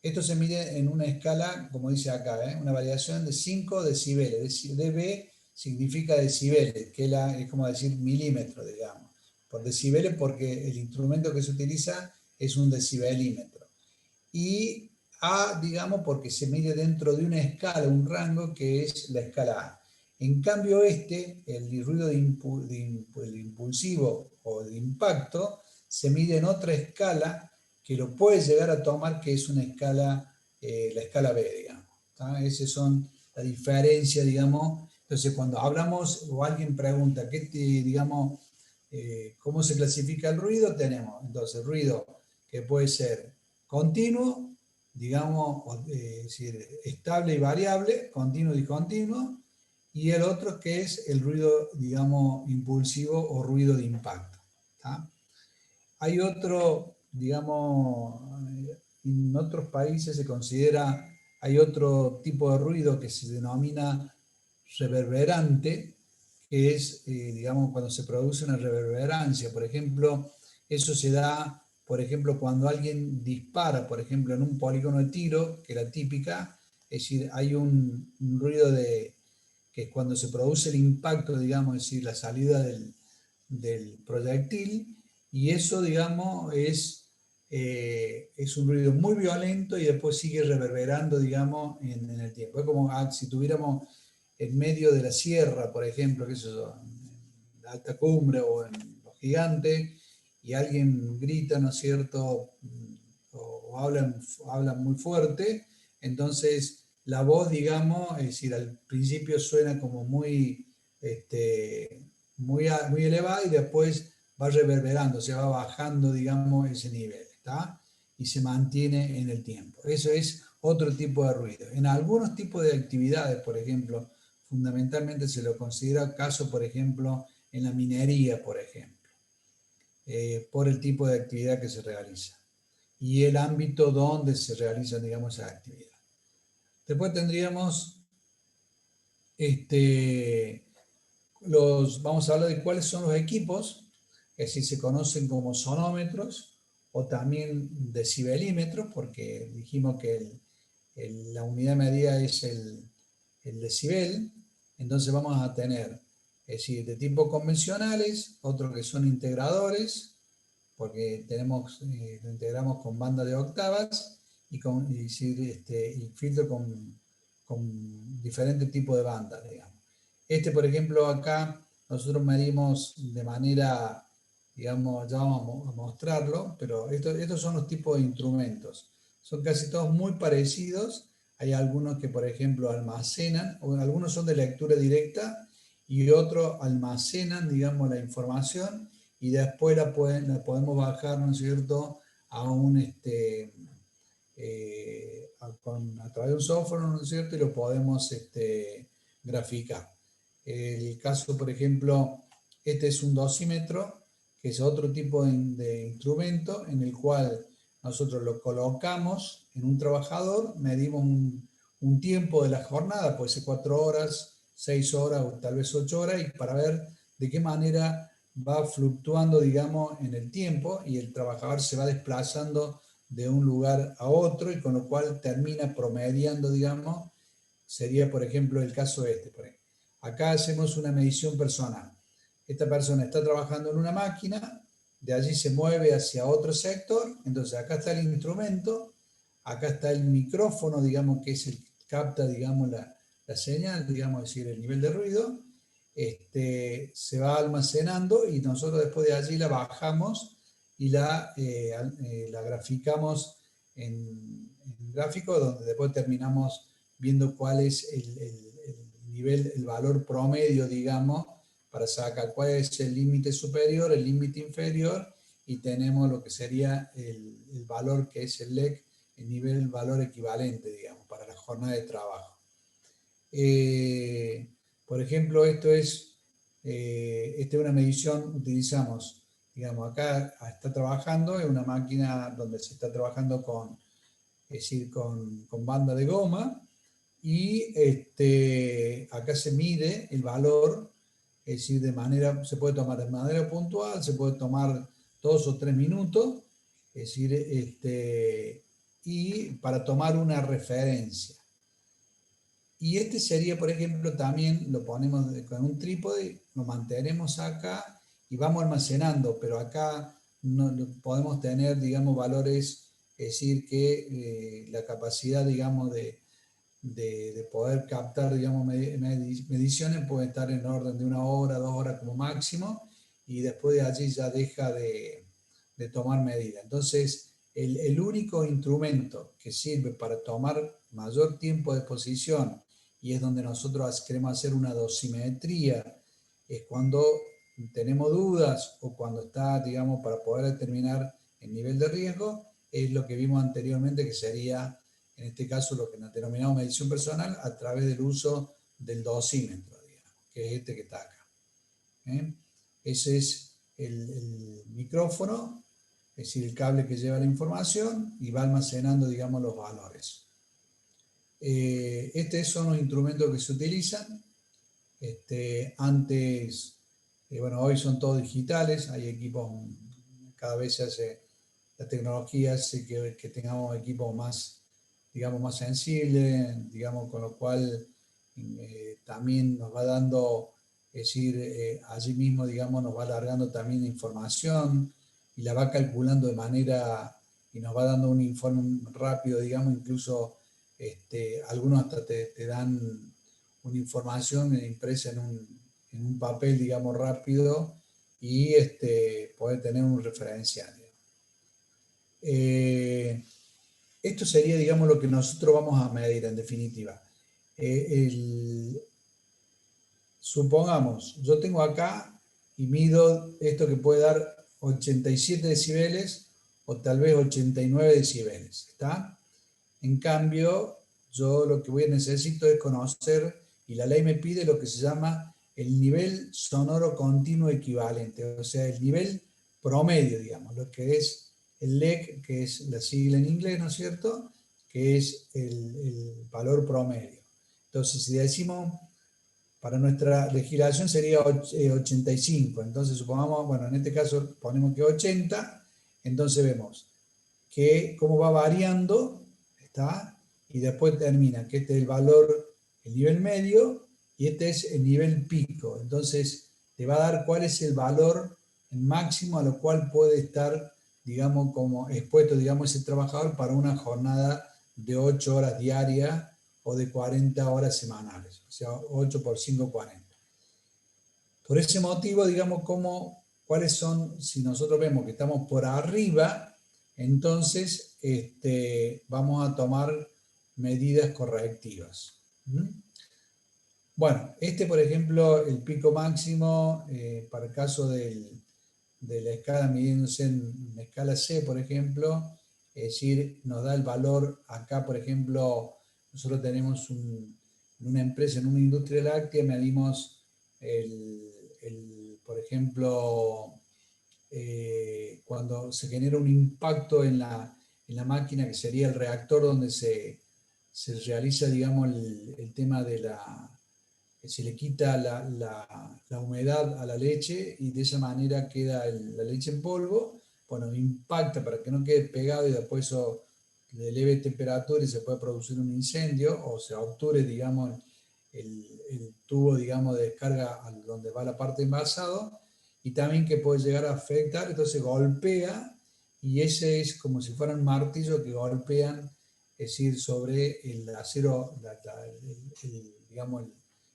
S1: Esto se mide en una escala, como dice acá, una variación de 5 decibeles. dB significa decibeles, que es como decir milímetro, digamos. Por decibeles porque el instrumento que se utiliza es un decibelímetro. Y A, digamos, porque se mide dentro de una escala, un rango que es la escala A. En cambio el ruido el impulsivo o de impacto, se mide en otra escala que lo puede llegar a tomar, que es una escala, la escala B, digamos. Esas son la diferencia, digamos. Entonces, cuando hablamos o alguien pregunta, digamos, ¿cómo se clasifica el ruido? Tenemos, entonces, ruido que puede ser continuo, digamos, es decir, estable y variable, continuo y discontinuo, y el otro que es el ruido, digamos, impulsivo o ruido de impacto. ¿Tá? Hay otro, digamos, en otros países se considera, hay otro tipo de ruido que se denomina reverberante, que es, digamos, cuando se produce una reverberancia. Por ejemplo, eso se da, por ejemplo, cuando alguien dispara, por ejemplo, en un polígono de tiro, que es la típica, es decir, hay un ruido que es cuando se produce el impacto, digamos, es decir, la salida del proyectil, y eso, digamos, es un ruido muy violento y después sigue reverberando, digamos, en el tiempo. Es como si tuviéramos en medio de la sierra, por ejemplo, que es eso, en la alta cumbre o en los gigantes, y alguien grita, ¿no es cierto?, o hablan muy fuerte, entonces la voz, digamos, es decir, al principio suena como muy elevada y después va reverberando, se va bajando, digamos, ese nivel, ¿está? Y se mantiene en el tiempo. Eso es otro tipo de ruido. En algunos tipos de actividades, por ejemplo, fundamentalmente se lo considera caso, por ejemplo, en la minería, por ejemplo, por el tipo de actividad que se realiza y el ámbito donde se realiza, digamos, esa actividad. Después tendríamos vamos a hablar de cuáles son los equipos, que si se conocen como sonómetros o también decibelímetros, porque dijimos que la unidad medida es el decibel. Entonces vamos a tener, es decir, de tipo convencionales, otros que son integradores, porque lo integramos con banda de octavas y filtro con diferentes tipos de bandas, digamos. Por ejemplo, acá nosotros medimos de manera, digamos, ya vamos a mostrarlo, pero estos son los tipos de instrumentos. Son casi todos muy parecidos. Hay algunos que, por ejemplo, almacenan, o algunos son de lectura directa y otros almacenan, digamos, la información y después la podemos bajar, ¿no es cierto?, a través de un software, ¿no es cierto?, y lo podemos graficar. El caso, por ejemplo, este es un dosímetro, que es otro tipo de instrumento en el cual nosotros lo colocamos en un trabajador, medimos un tiempo de la jornada, puede ser 4 horas, 6 horas o tal vez 8 horas, y para ver de qué manera va fluctuando, digamos, en el tiempo y el trabajador se va desplazando de un lugar a otro y con lo cual termina promediando, digamos, sería, por ejemplo, el caso este. Por ejemplo. Acá hacemos una medición personal. Esta persona está trabajando en una máquina, de allí se mueve hacia otro sector, entonces acá está el instrumento, acá está el micrófono, digamos, que es el que capta, digamos, la señal, digamos, es decir, el nivel de ruido, se va almacenando y nosotros después de allí la bajamos y la graficamos en gráfico, donde después terminamos viendo cuál es el nivel, el valor promedio, digamos, para sacar cuál es el límite superior, el límite inferior, y tenemos lo que sería el valor que es el LEC, el nivel, el valor equivalente, digamos, para la jornada de trabajo. Por ejemplo, esta es una medición, utilizamos, digamos, acá está trabajando, es una máquina donde se está trabajando con, es decir, con banda de goma, y acá se mide el valor, es decir, se puede tomar de manera puntual, se puede tomar 2 o 3 minutos, es decir, y para tomar una referencia. Y sería, por ejemplo, también lo ponemos con un trípode, lo mantenemos acá y vamos almacenando, pero acá no podemos tener, digamos, valores, es decir, que la capacidad, digamos, de poder captar, digamos, mediciones puede estar en orden de 1 hora, 2 horas como máximo, y después de allí ya deja de tomar medidas. Entonces, el único instrumento que sirve para tomar mayor tiempo de exposición, y es donde nosotros queremos hacer una dosimetría, es cuando tenemos dudas o cuando está, digamos, para poder determinar el nivel de riesgo, es lo que vimos anteriormente, que sería, en este caso, lo que nos denominamos medición personal a través del uso del dosímetro, digamos, que es este que está acá. Ese es el micrófono, es decir, el cable que lleva la información y va almacenando, digamos, los valores. Estos son los instrumentos que se utilizan. Antes, bueno, hoy son todos digitales, hay equipos, cada vez se hace, la tecnología hace que tengamos equipos más, digamos, más sensibles, digamos, con lo cual también nos va dando, es decir, allí mismo, digamos, nos va alargando también información y la va calculando de manera, y nos va dando un informe rápido, digamos, incluso algunos hasta te dan una información impresa en un papel, digamos, rápido, y poder tener un referencial. Esto sería, digamos, lo que nosotros vamos a medir en definitiva. Supongamos, yo tengo acá y mido esto que puede dar 87 decibeles o tal vez 89 decibeles, ¿está? En cambio, yo lo que necesito es conocer, y la ley me pide lo que se llama el nivel sonoro continuo equivalente, o sea, el nivel promedio, digamos, lo que es el LEC, que es la sigla en inglés, ¿no es cierto?, que es el valor promedio. Entonces, si decimos, para nuestra legislación sería 85, entonces supongamos, bueno, en este caso ponemos que 80, entonces vemos que cómo va variando, ¿está? Y después termina que este es el valor, el nivel medio, y este es el nivel pico. Entonces, te va a dar cuál es el valor máximo a lo cual puede estar, digamos, como expuesto, digamos, ese trabajador para una jornada de 8 horas diarias o de 40 horas semanales, o sea, 8 por 5, 40. Por ese motivo, digamos, cuáles son, si nosotros vemos que estamos por arriba, entonces vamos a tomar medidas correctivas. Bueno, por ejemplo, el pico máximo, para el caso de la escala midiéndose en escala C, por ejemplo, es decir, nos da el valor, acá, por ejemplo, nosotros tenemos una empresa, en una industria láctea, medimos por ejemplo, cuando se genera un impacto en la máquina, que sería el reactor donde se realiza, digamos, el tema de se le quita la la humedad a la leche y de esa manera queda la leche en polvo. Bueno, impacta para que no quede pegado y después eso le eleve temperatura y se puede producir un incendio o se obture, digamos, el tubo, digamos, de descarga donde va la parte de envasado, y también que puede llegar a afectar, entonces golpea, y ese es como si fueran martillos que golpean, es decir, sobre el acero, digamos,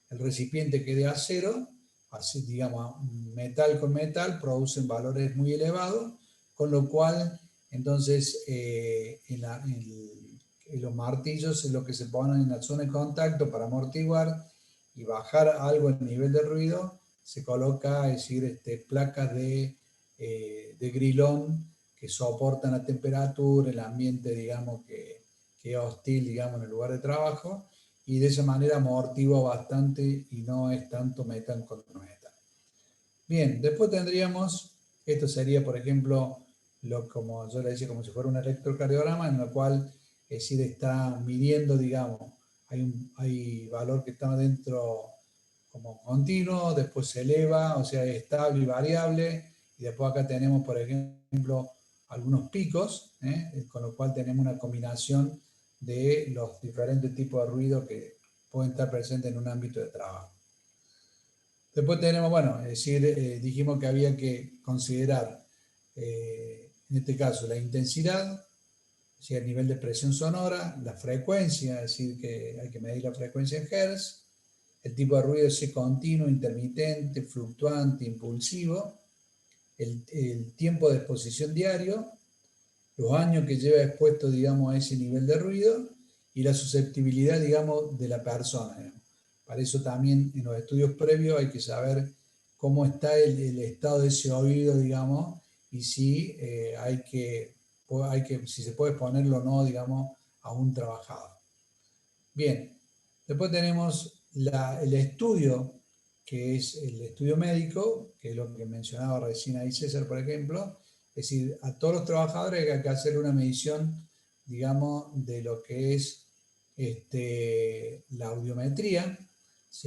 S1: el recipiente que de acero, así, digamos, metal con metal, producen valores muy elevados, con lo cual, entonces, en los martillos es lo que se ponen en la zona de contacto para amortiguar y bajar algo el nivel de ruido, se coloca, es decir, placas de grilón que soportan la temperatura, el ambiente, digamos, que es hostil, digamos, en el lugar de trabajo, y de esa manera amortigua bastante y no es tanto metal contra metal. Bien, después tendríamos, esto sería, por ejemplo, como yo le decía, como si fuera un electrocardiograma, en el cual, es decir, está midiendo, digamos, hay valor que está dentro como continuo, después se eleva, o sea, es estable y variable, y después acá tenemos, por ejemplo, algunos picos, con lo cual tenemos una combinación de los diferentes tipos de ruido que pueden estar presentes en un ámbito de trabajo. Después tenemos, bueno, es decir, dijimos que había que considerar, en este caso, la intensidad, es decir, el nivel de presión sonora, la frecuencia, es decir, que hay que medir la frecuencia en Hz, el tipo de ruido, si es continuo, intermitente, fluctuante, impulsivo, el tiempo de exposición diario, los años que lleva expuesto, digamos, a ese nivel de ruido, y la susceptibilidad, digamos, de la persona, digamos. Para eso también en los estudios previos hay que saber cómo está el estado de ese oído, digamos, y si si se puede ponerlo o no, digamos, a un trabajador. Bien, después tenemos el estudio, que es el estudio médico, que es lo que mencionaba recién ahí César, por ejemplo. Es decir, a todos los trabajadores hay que hacer una medición, digamos, de lo que es la audiometría.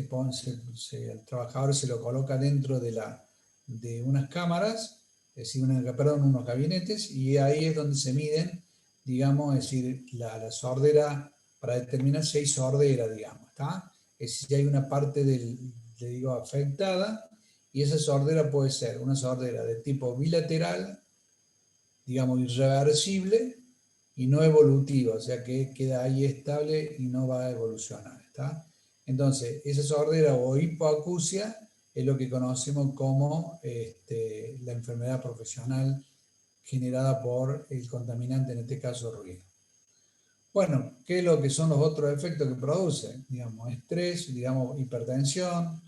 S1: Al trabajador se lo coloca dentro de unas cámaras, es decir, unos gabinetes, y ahí es donde se miden, digamos, es decir, la sordera, para determinar si hay sordera, digamos, ¿está? Es decir, si hay una parte afectada, y esa sordera puede ser una sordera de tipo bilateral, digamos, irreversible y no evolutiva, o sea que queda ahí estable y no va a evolucionar, ¿está? Entonces, esa sordera o hipoacusia es lo que conocemos como la enfermedad profesional generada por el contaminante, en este caso ruido. Bueno, ¿qué es lo que son los otros efectos que produce? Digamos, estrés, digamos, hipertensión,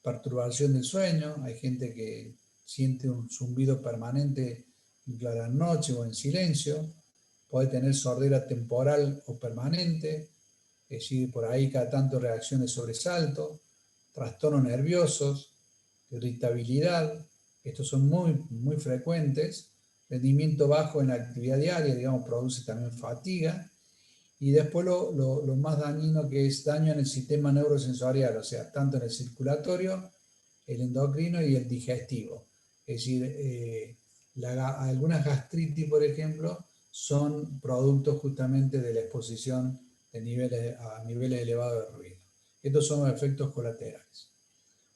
S1: perturbación del sueño. Hay gente que siente un zumbido permanente a la noche o en silencio. Puede tener sordera temporal o permanente, es decir, por ahí cada tanto reacciones de sobresalto, trastornos nerviosos, irritabilidad. Estos son muy, muy frecuentes. Rendimiento bajo en la actividad diaria, digamos, produce también fatiga. Y después lo más dañino, que es daño en el sistema neurosensorial, o sea, tanto en el circulatorio, el endocrino y el digestivo. Es decir, algunas gastritis, por ejemplo, son productos justamente de la exposición a niveles elevados de ruido. Estos son los efectos colaterales.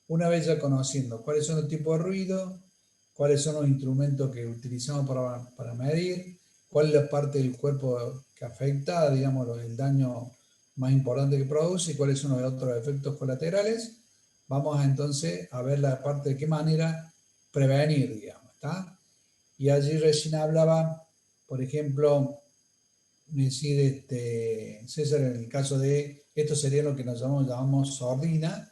S1: Una vez ya conociendo cuáles son los tipos de ruido, cuáles son los instrumentos que utilizamos para medir, cuál es la parte del cuerpo que afecta, digamos, el daño más importante que produce y cuáles son los otros efectos colaterales, vamos entonces a ver la parte de qué manera prevenir, digamos, ¿está? Y allí recién hablaba, por ejemplo, decir, César, en el caso de, esto sería lo que nos llamamos sordina,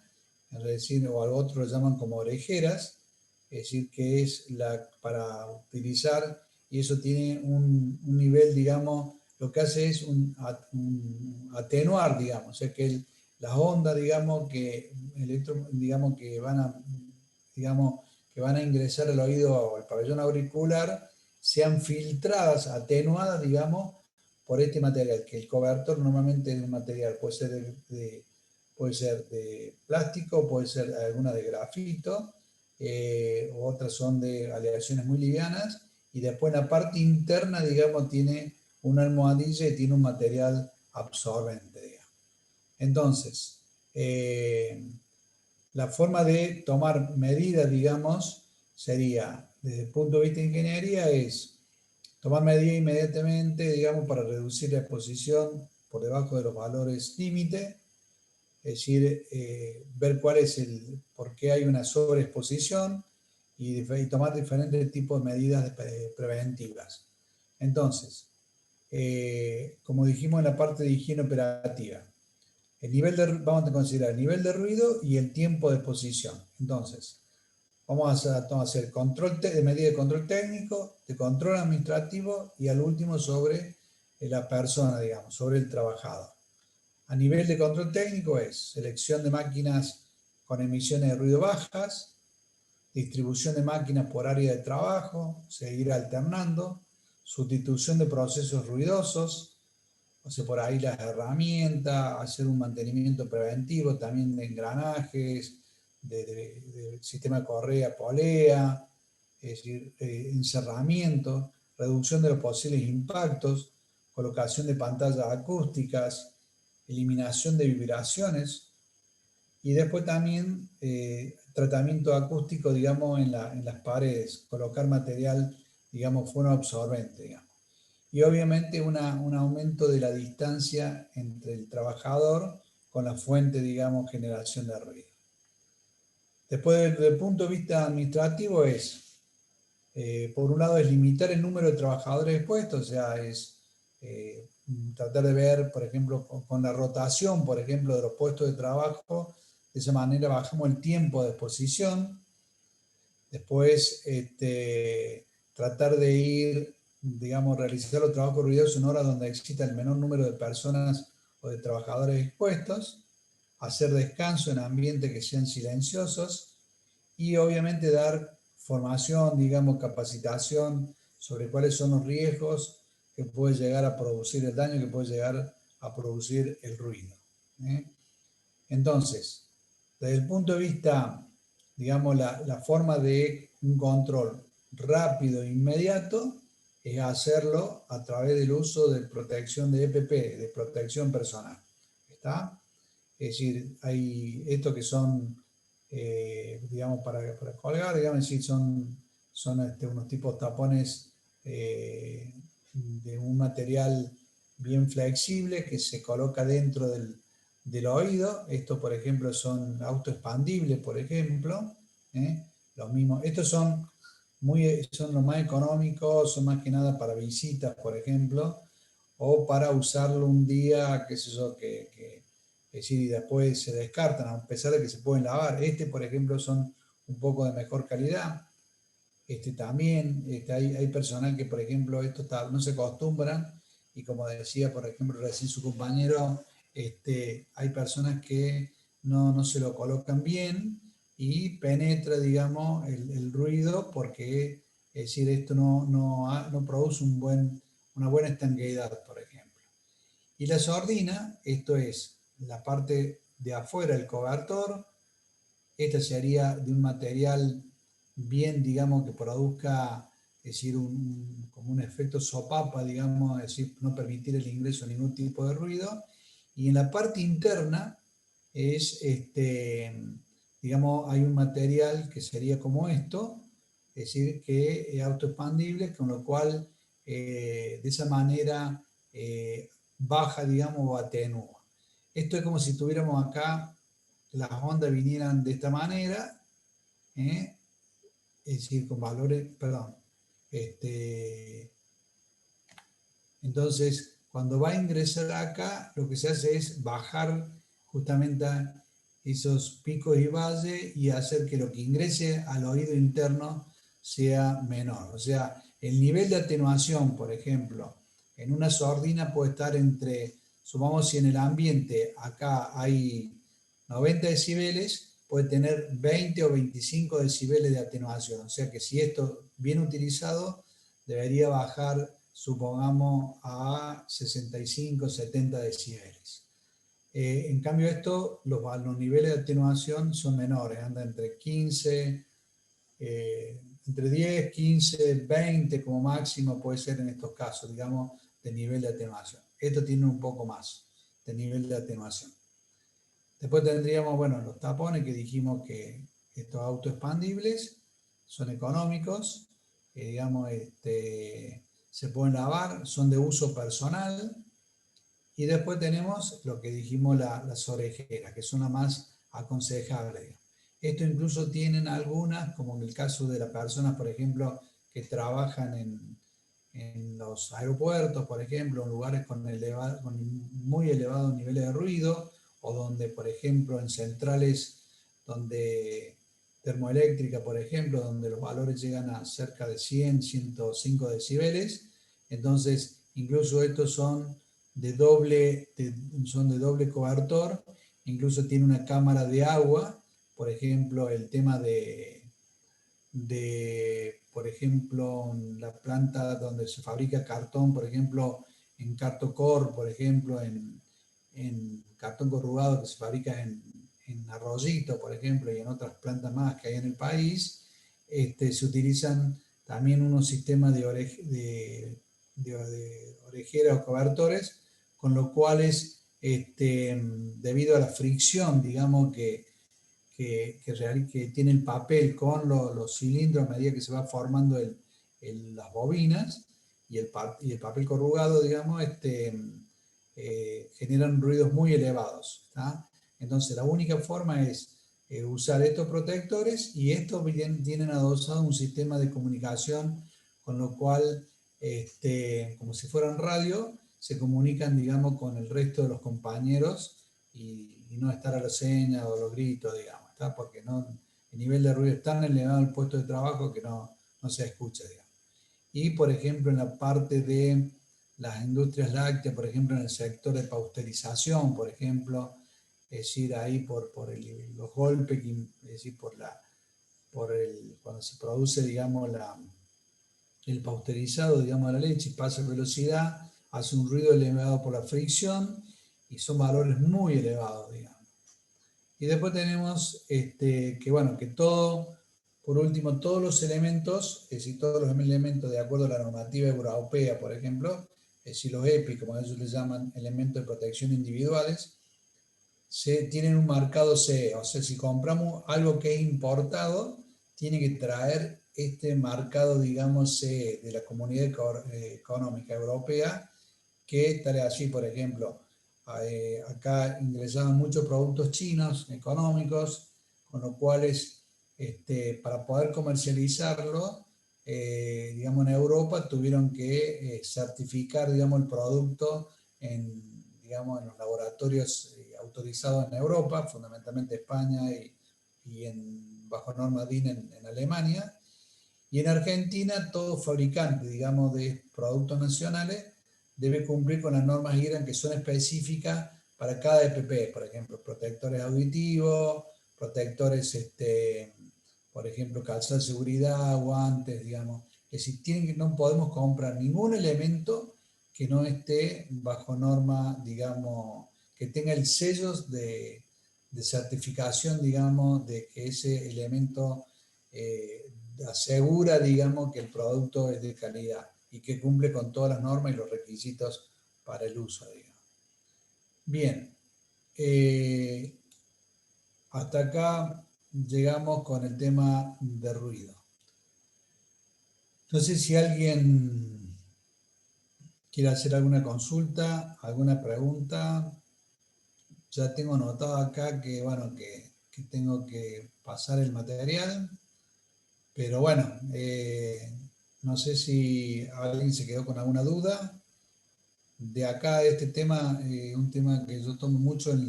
S1: es decir, o al otro lo llaman como orejeras, es decir, que es para utilizar, y eso tiene un nivel, digamos, lo que hace es un atenuar, digamos, o sea que las ondas, digamos, que van a ingresar al oído o al pabellón auricular, sean filtradas, atenuadas, digamos, por este material, que el cobertor normalmente es un material, puede ser puede ser de plástico, puede ser alguna de grafito, otras son de aleaciones muy livianas, y después en la parte interna, digamos, tiene una almohadilla y tiene un material absorbente, digamos. Entonces, la forma de tomar medidas, digamos, sería, desde el punto de vista de ingeniería, es tomar medidas inmediatamente, digamos, para reducir la exposición por debajo de los valores límite, es decir, ver cuál es por qué hay una sobreexposición y tomar diferentes tipos de medidas preventivas. Entonces, como dijimos en la parte de higiene operativa, vamos a considerar el nivel de ruido y el tiempo de exposición. Entonces, vamos a hacer control de medida de control técnico, de control administrativo y al último sobre la persona, digamos, sobre el trabajador. A nivel de control técnico es selección de máquinas con emisiones de ruido bajas, distribución de máquinas por área de trabajo, seguir alternando, sustitución de procesos ruidosos, o sea, por ahí las herramientas, hacer un mantenimiento preventivo también de engranajes, de sistema de correa, polea, es decir, encerramiento, reducción de los posibles impactos, colocación de pantallas acústicas, eliminación de vibraciones y después también tratamiento acústico, digamos, en las paredes, colocar material, digamos, fonoabsorbente, digamos. Y obviamente un aumento de la distancia entre el trabajador con la fuente, digamos, generación de ruido. Después, desde el punto de vista administrativo es, por un lado, es limitar el número de trabajadores expuestos, o sea, es tratar de ver, por ejemplo, con la rotación, por ejemplo, de los puestos de trabajo, de esa manera bajamos el tiempo de exposición. Después, tratar de ir, digamos, realizar los trabajos ruidosos en horas donde exista el menor número de personas o de trabajadores expuestos, hacer descanso en ambientes que sean silenciosos y obviamente dar formación, digamos, capacitación sobre cuáles son los riesgos que puede llegar a producir el daño, que puede llegar a producir el ruido. Entonces, desde el punto de vista, digamos, la forma de un control rápido e inmediato es hacerlo a través del uso de protección de EPP, de protección personal. ¿Está? Es decir, hay estos que son, digamos, para colgar, digamos, es decir, son unos tipos tapones de un material bien flexible que se coloca dentro del oído. Estos, por ejemplo, son autoexpandibles, por ejemplo. Los mismos. Estos son los más económicos, son más que nada para visitas, por ejemplo, o para usarlo un día, qué sé yo, es decir, y después se descartan, a pesar de que se pueden lavar. Por ejemplo, son un poco de mejor calidad. También, hay personal que, por ejemplo, no se acostumbran, y como decía, por ejemplo, recién su compañero, hay personas que no se lo colocan bien y penetra, digamos, el ruido porque, es decir, esto no produce una buena estanqueidad, por ejemplo. Y la sordina, esto es la parte de afuera del cobertor. Esta sería de un material bien, digamos, que produzca, es decir, como un efecto sopapa, digamos, es decir, no permitir el ingreso de ningún tipo de ruido. Y en la parte interna es, digamos, hay un material que sería como esto, es decir, que es autoexpandible, con lo cual de esa manera baja, digamos, o atenúa. Esto es como si tuviéramos acá, las ondas vinieran de esta manera, es decir, con valores, perdón, entonces cuando va a ingresar acá, lo que se hace es bajar justamente esos picos y valles y hacer que lo que ingrese al oído interno sea menor. O sea, el nivel de atenuación, por ejemplo, en una sordina puede estar entre, supongamos si en el ambiente acá hay 90 decibeles, puede tener 20 o 25 decibeles de atenuación. O sea que si esto bien utilizado, debería bajar, supongamos, a 65, 70 decibeles. En cambio los niveles de atenuación son menores, andan entre 15, entre 10, 15, 20 como máximo puede ser en estos casos, digamos, de nivel de atenuación. Esto tiene un poco más de nivel de atenuación. Después tendríamos, bueno, los tapones que dijimos que estos autos expandibles son económicos, digamos, se pueden lavar, son de uso personal. Y después tenemos lo que dijimos, las orejeras, que son las más aconsejables. Esto incluso tienen algunas, como en el caso de las personas, por ejemplo, que trabajan en los aeropuertos, por ejemplo, en lugares con muy elevados niveles de ruido, o donde, por ejemplo, en centrales termoeléctrica, por ejemplo, donde los valores llegan a cerca de 100, 105 decibeles. Entonces, incluso estos son de doble cobertor, incluso tiene una cámara de agua, por ejemplo, el tema por ejemplo, la planta donde se fabrica cartón, por ejemplo, en Cartocor, por ejemplo, en cartón corrugado que se fabrica en Arroyito, por ejemplo, y en otras plantas más que hay en el país, se utilizan también unos sistemas de orejeras o cobertores, con los cuales, debido a la fricción, digamos, que tiene el papel con los cilindros a medida que se va formando las bobinas, y el papel corrugado, digamos, generan ruidos muy elevados, ¿tá? Entonces la única forma es usar estos protectores, y estos tienen adosado un sistema de comunicación, con lo cual, como si fueran radio, se comunican, digamos, con el resto de los compañeros, y no estar a la seña o los gritos, digamos, ¿tá? Porque el nivel de ruido es tan elevado en el puesto de trabajo que no se escucha, digamos. Y, por ejemplo, en la parte de las industrias lácteas, por ejemplo, en el sector de pasteurización, por ejemplo, es decir, ahí por los golpes, es decir, cuando se produce, digamos, el pasteurizado, digamos, de la leche, pasa a velocidad, hace un ruido elevado por la fricción, y son valores muy elevados, digamos. Y después tenemos por último, todos los elementos, es decir, todos los elementos de acuerdo a la normativa europea, por ejemplo, es decir, los EPI, como ellos les llaman, elementos de protección individuales, tienen un marcado CE. O sea, si compramos algo que es importado, tiene que traer este marcado, digamos, CE de la Comunidad Económica Europea, que tal así, por ejemplo, acá ingresaban muchos productos chinos económicos, con los cuales, para poder comercializarlo, digamos, en Europa, tuvieron que certificar, digamos, el producto en los laboratorios autorizados en Europa, fundamentalmente España y bajo norma DIN en Alemania. Y en Argentina, todo fabricante, digamos, de productos nacionales debe cumplir con las normas IRAN, que son específicas para cada EPP, por ejemplo, protectores auditivos, protectores, por ejemplo, calzado de seguridad, guantes, digamos. Es decir, no podemos comprar ningún elemento que no esté bajo norma, digamos, que tenga el sello de certificación, digamos, de que ese elemento asegura, digamos, que el producto es de calidad y que cumple con todas las normas y los requisitos para el uso, digamos. Bien, hasta acá llegamos con el tema de ruido. No sé si alguien quiere hacer alguna consulta, alguna pregunta. Ya tengo anotado acá que, bueno, que tengo que pasar el material, pero bueno, no sé si alguien se quedó con alguna duda. De acá, este tema, un tema que yo tomo mucho es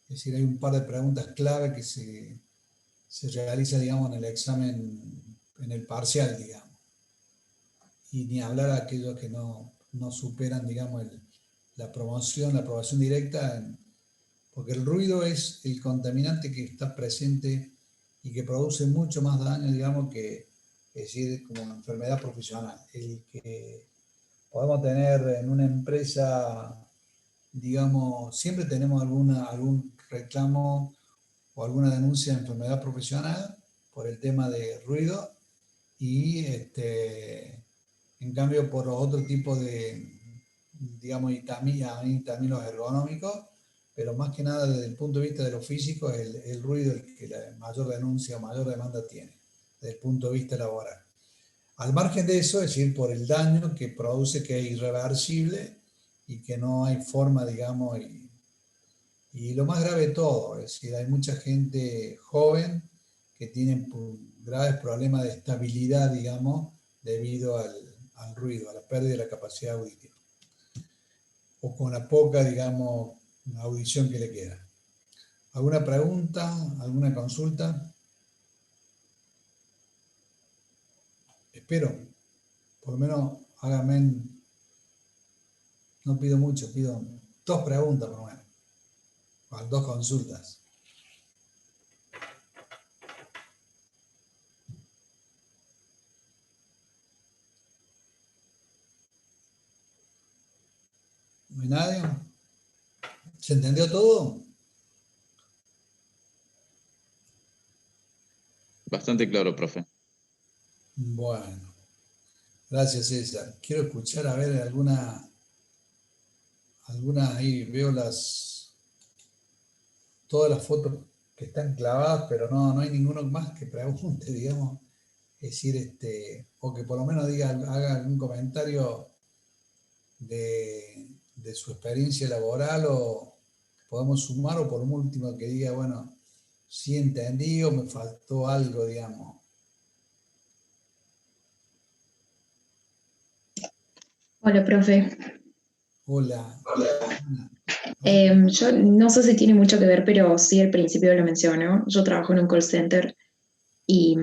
S1: decir, hay un par de preguntas clave que se realiza, digamos, en el examen, en el parcial, digamos. Y ni hablar a aquellos que no superan, digamos, la aprobación directa, porque el ruido es el contaminante que está presente y que produce mucho más daño, digamos, que, es decir, como una enfermedad profesional. El que podemos tener en una empresa digamos, siempre tenemos algún reclamo o alguna denuncia de enfermedad profesional por el tema de ruido y en cambio por otro tipo de, digamos, y también los ergonómicos, pero más que nada desde el punto de vista de lo físico es el ruido el que la mayor denuncia o mayor demanda tiene, desde el punto de vista laboral. Al margen de eso, es decir, por el daño que produce, que es irreversible y que no hay forma, digamos, y lo más grave de todo, es decir, hay mucha gente joven que tiene graves problemas de estabilidad, digamos, debido al ruido, a la pérdida de la capacidad auditiva, o con la poca, digamos, audición que le queda. ¿Alguna pregunta? ¿Alguna consulta? Espero, por lo menos háganme, no pido mucho, pido 2 preguntas por lo menos, o 2 consultas. ¿No hay nadie? ¿Se entendió todo?
S4: Bastante claro, profe.
S1: Bueno, gracias César. Quiero escuchar a ver alguna ahí, veo todas las fotos que están clavadas, pero no hay ninguno más que pregunte, digamos, es decir, o que por lo menos haga algún comentario de su experiencia laboral o podemos sumar o por último que diga, bueno, sí entendí o me faltó algo, digamos.
S5: Hola, profe.
S1: Hola.
S5: Yo no sé si tiene mucho que ver, pero sí al principio lo menciono. Yo trabajo en un call center y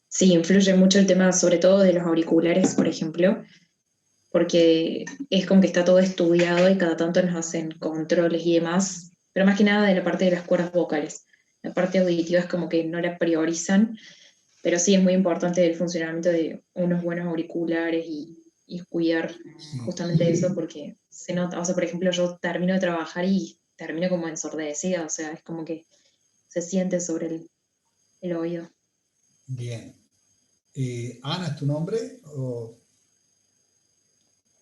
S5: sí, influye mucho el tema, sobre todo de los auriculares, por ejemplo, porque es como que está todo estudiado y cada tanto nos hacen controles y demás, pero más que nada de la parte de las cuerdas vocales. La parte auditiva es como que no la priorizan, pero sí es muy importante el funcionamiento de unos buenos auriculares y cuidar justamente eso porque se nota, o sea, por ejemplo, yo termino de trabajar y termino como ensordecida, o sea, es como que se siente sobre el oído.
S1: Bien. ¿Ana es tu nombre?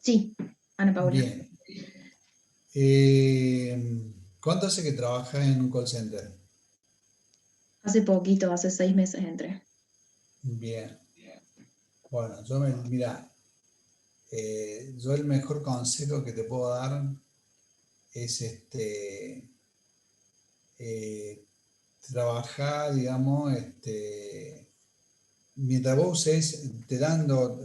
S5: Sí, Ana Paula.
S1: Bien. ¿Cuánto hace que trabajas en un call center?
S5: Hace poquito, hace 6 meses entré.
S1: Bien. Bueno, mira, yo el mejor consejo que te puedo dar es trabajar, digamos, mientras vos uses, te dando,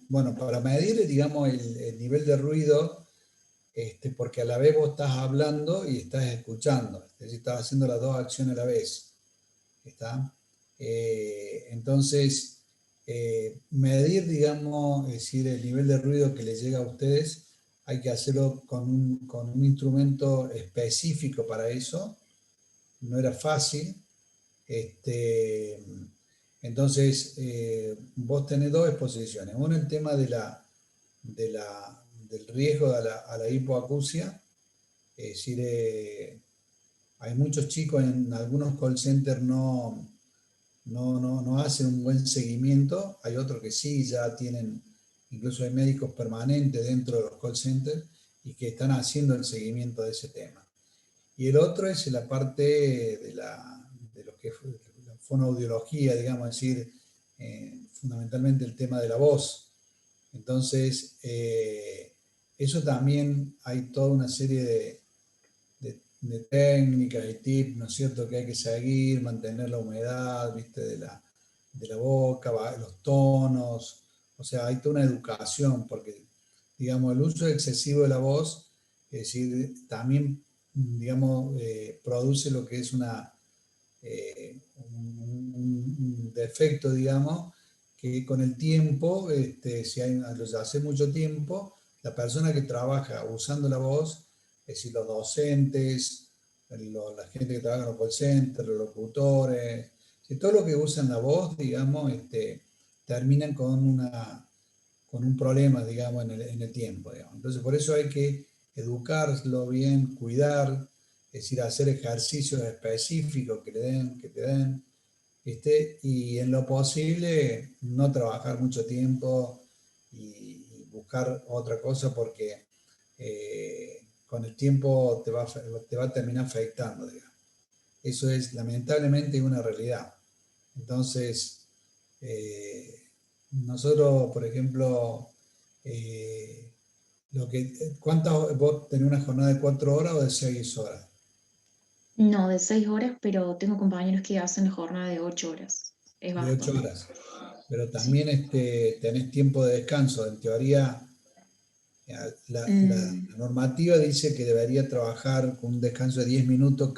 S1: bueno, para medir, digamos, el nivel de ruido, porque a la vez vos estás hablando y estás escuchando, es decir, estás haciendo las 2 acciones a la vez, ¿está? Entonces, medir, digamos, es decir, el nivel de ruido que les llega a ustedes, hay que hacerlo con un instrumento específico para eso, no era fácil. Entonces, vos tenés 2 exposiciones. Una, el tema del riesgo a la hipoacusia, es decir, hay muchos chicos en algunos call centers no hacen un buen seguimiento, hay otros que sí, ya tienen, incluso hay médicos permanentes dentro de los call centers y que están haciendo el seguimiento de ese tema. Y el otro es la parte de lo que es la fonoaudiología, digamos, es decir, fundamentalmente el tema de la voz. Entonces, eso también hay toda una serie de técnicas y tips, ¿no es cierto?, que hay que seguir, mantener la humedad, ¿viste?, de la boca, los tonos, o sea, hay toda una educación, porque, digamos, el uso excesivo de la voz, es decir, también, digamos, produce lo que es un defecto, digamos, que con el tiempo, si hace mucho tiempo, la persona que trabaja usando la voz, es decir, los docentes, la gente que trabaja en los call centers, los locutores, todo lo que usan la voz, digamos, terminan con un problema, digamos, en el tiempo, digamos. Entonces, por eso hay que educarlo bien, cuidar, es decir, hacer ejercicios específicos que te den, ¿viste? Y en lo posible no trabajar mucho tiempo y buscar otra cosa porque con el tiempo te va a terminar afectando, digamos. Eso es lamentablemente una realidad. Entonces, nosotros, por ejemplo, eh, vos tenés una jornada de 4 horas o de 6 horas?
S5: No, de 6 horas, pero tengo compañeros que hacen la jornada de 8 horas. Es
S1: De 8
S5: bastante.
S1: horas. Pero
S5: Sí.
S1: también tenés tiempo de descanso. En teoría, la
S5: Mm,
S1: normativa dice que debería trabajar con un descanso de 10 minutos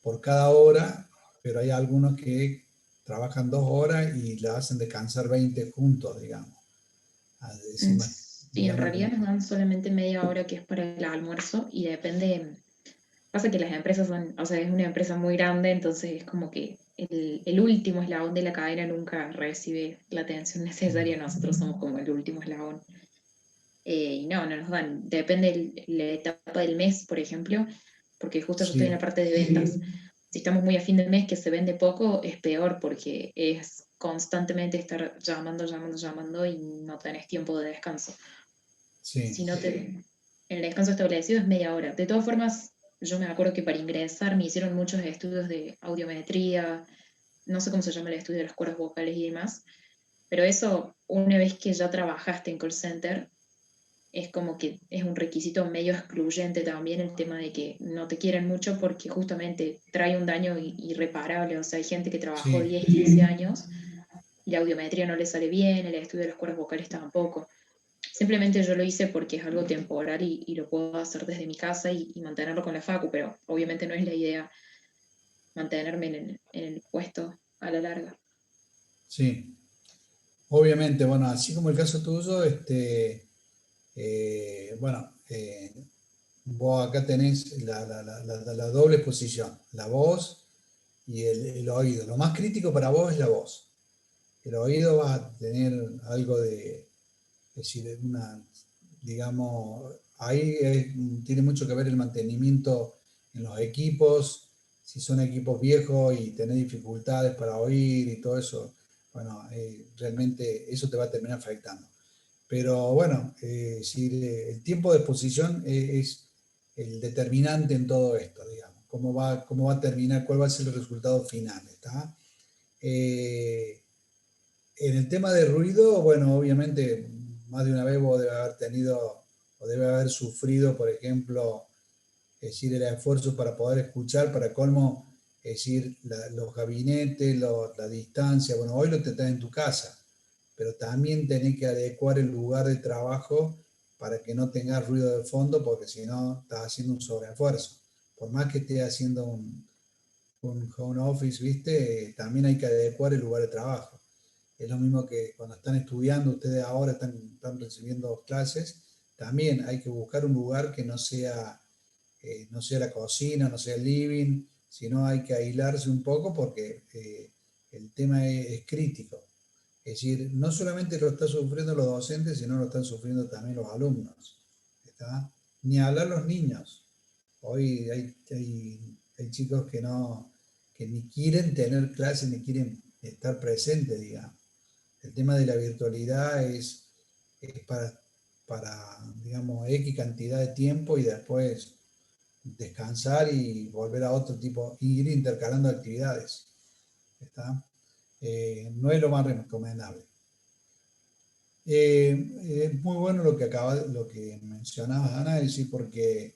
S1: por cada hora, pero hay algunos que trabajan 2 horas y la hacen descansar 20 juntos, digamos.
S5: sí, en
S1: Digamos
S5: realidad
S1: como,
S5: nos dan solamente media hora que es para el almuerzo y depende. Pasa que las empresas son, o sea, es una empresa muy grande, entonces es como que el último eslabón de la cadena nunca recibe la atención necesaria, nosotros somos como el último eslabón. Y no nos dan, depende la etapa del mes, por ejemplo, porque justo yo estoy en la
S1: sí,
S5: parte de ventas. Si estamos muy a fin de mes que se vende poco, es peor porque es constantemente estar llamando, llamando, llamando y no tenés tiempo de descanso.
S1: sí,
S5: Si no te, el descanso establecido es media hora. De todas formas, yo me acuerdo que para ingresar me hicieron muchos estudios de audiometría, no sé cómo se llama el estudio de las cuerdas vocales y demás, pero eso, una vez que ya trabajaste en call center, es como que es un requisito medio excluyente también el tema de que no te quieren mucho porque justamente trae un daño irreparable. O sea, hay gente que trabajó
S1: sí,
S5: 10 15 años y la audiometría no le sale bien, el estudio de las cuerdas vocales tampoco. Simplemente yo lo hice porque es algo temporal y lo puedo hacer desde mi casa y mantenerlo con la facu, pero obviamente no es la idea mantenerme en el puesto a la larga.
S1: sí. Obviamente, bueno, así como el caso tuyo, bueno, vos acá tenés la doble exposición, la voz y el oído. Lo más crítico para vos es la voz. El oído va a tener algo es decir, digamos, ahí tiene mucho que ver el mantenimiento en los equipos, si son equipos viejos y tenés dificultades para oír y todo eso, bueno, realmente eso te va a terminar afectando. Pero bueno, si el tiempo de exposición es el determinante en todo esto, digamos, cómo va a terminar, cuál va a ser el resultado final, ¿está? Eh, en el tema de ruido, bueno, obviamente más de una vez vos debe haber tenido o debe haber sufrido, por ejemplo, es decir, el esfuerzo para poder escuchar, para colmo, es decir, los gabinetes, la distancia, bueno, hoy lo tenés en tu casa, pero también tenés que adecuar el lugar de trabajo para que no tengas ruido de fondo, porque si no, estás haciendo un sobreesfuerzo. Por más que estés haciendo un home office, ¿viste? También hay que adecuar el lugar de trabajo. Es lo mismo que cuando están estudiando, ustedes ahora están recibiendo clases, también hay que buscar un lugar que no sea la cocina, no sea el living, sino hay que aislarse un poco porque el tema es crítico. Es decir, no solamente lo están sufriendo los docentes, sino lo están sufriendo también los alumnos. ¿Está? Ni hablar los niños. Hoy hay chicos que ni quieren tener clases, ni quieren estar presentes, digamos. El tema de la virtualidad es digamos, X cantidad de tiempo y después descansar y volver a otro tipo, ir intercalando actividades. ¿Está? No es lo más recomendable. Es muy bueno lo que mencionabas, Ana, es decir, porque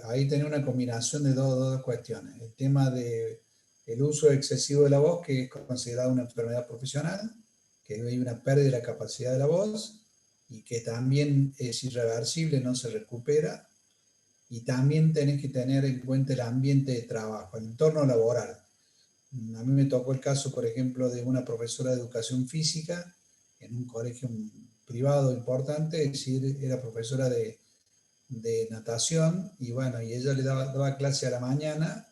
S1: ahí tenés una combinación de dos cuestiones. El tema del uso excesivo de la voz, que es considerado una enfermedad profesional, que hay una pérdida de la capacidad de la voz y que también es irreversible, no se recupera. Y también tenés que tener en cuenta el ambiente de trabajo, el entorno laboral. A mí me tocó el caso, por ejemplo, de una profesora de educación física en un colegio privado importante, es decir, era profesora de natación y bueno, y ella le daba clase a la mañana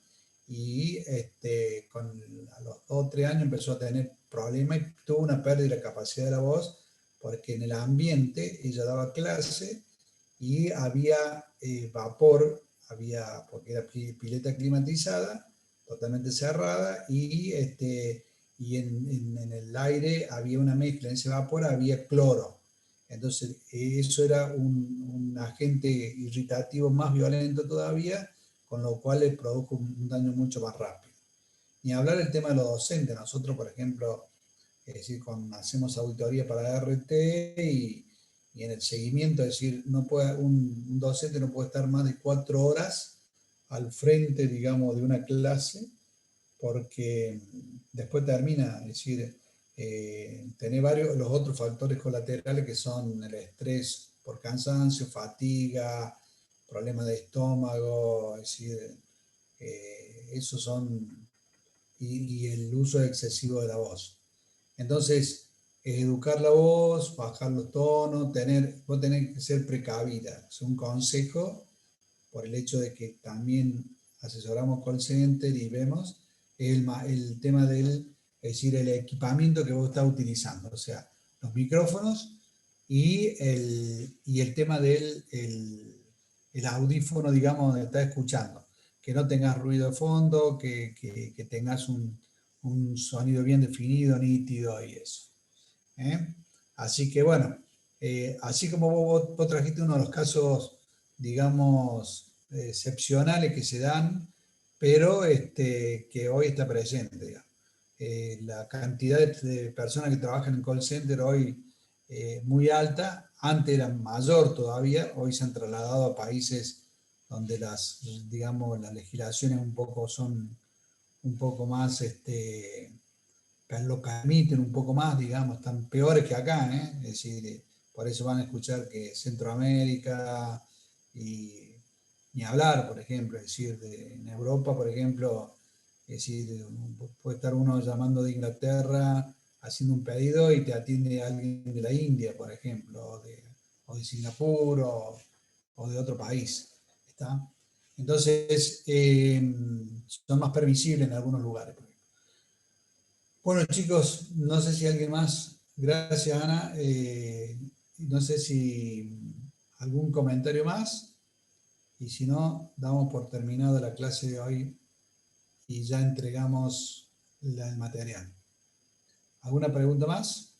S1: y a los 2 o 3 años empezó a tener problemas y tuvo una pérdida de la capacidad de la voz porque en el ambiente ella daba clase y había vapor, porque era pileta climatizada, totalmente cerrada, y en el aire había una mezcla, en ese vapor había cloro. Entonces, eso era un agente irritativo más violento todavía, con lo cual le produjo un daño mucho más rápido. Ni hablar el tema de los docentes. Nosotros, por ejemplo, es decir, cuando hacemos auditoría para RT y en el seguimiento, es decir, un docente no puede estar más de 4 horas al frente, digamos, de una clase, porque después termina, es decir, tener los otros factores colaterales que son el estrés por cansancio, fatiga, problemas de estómago, es decir, esos son, y el uso excesivo de la voz. Entonces, educar la voz, bajar los tonos, vos tenés que ser precavida. Es un consejo por el hecho de que también asesoramos call center y vemos el tema es decir, el equipamiento que vos estás utilizando, o sea, los micrófonos y el tema del el audífono, digamos, donde estás escuchando, que no tengas ruido de fondo, que tengas un sonido bien definido, nítido y eso. Así que bueno, así como vos trajiste uno de los casos, digamos, excepcionales que se dan, pero que hoy está presente, digamos. La cantidad de personas que trabajan en call center hoy muy alta, antes era mayor todavía, hoy se han trasladado a países donde digamos, las legislaciones son un poco más, lo permiten un poco más, digamos, están peores que acá, ¿eh? Es decir, por eso van a escuchar que Centroamérica y ni hablar, por ejemplo, es decir, en Europa, por ejemplo, es decir, puede estar uno llamando de Inglaterra haciendo un pedido y te atiende alguien de la India, por ejemplo, o de Singapur o de otro país. ¿Está? Entonces, son más permisibles en algunos lugares. Bueno, chicos, no sé si alguien más. Gracias, Ana. No sé si algún comentario más. Y si no, damos por terminado la clase de hoy y ya entregamos el material. ¿Alguna pregunta más?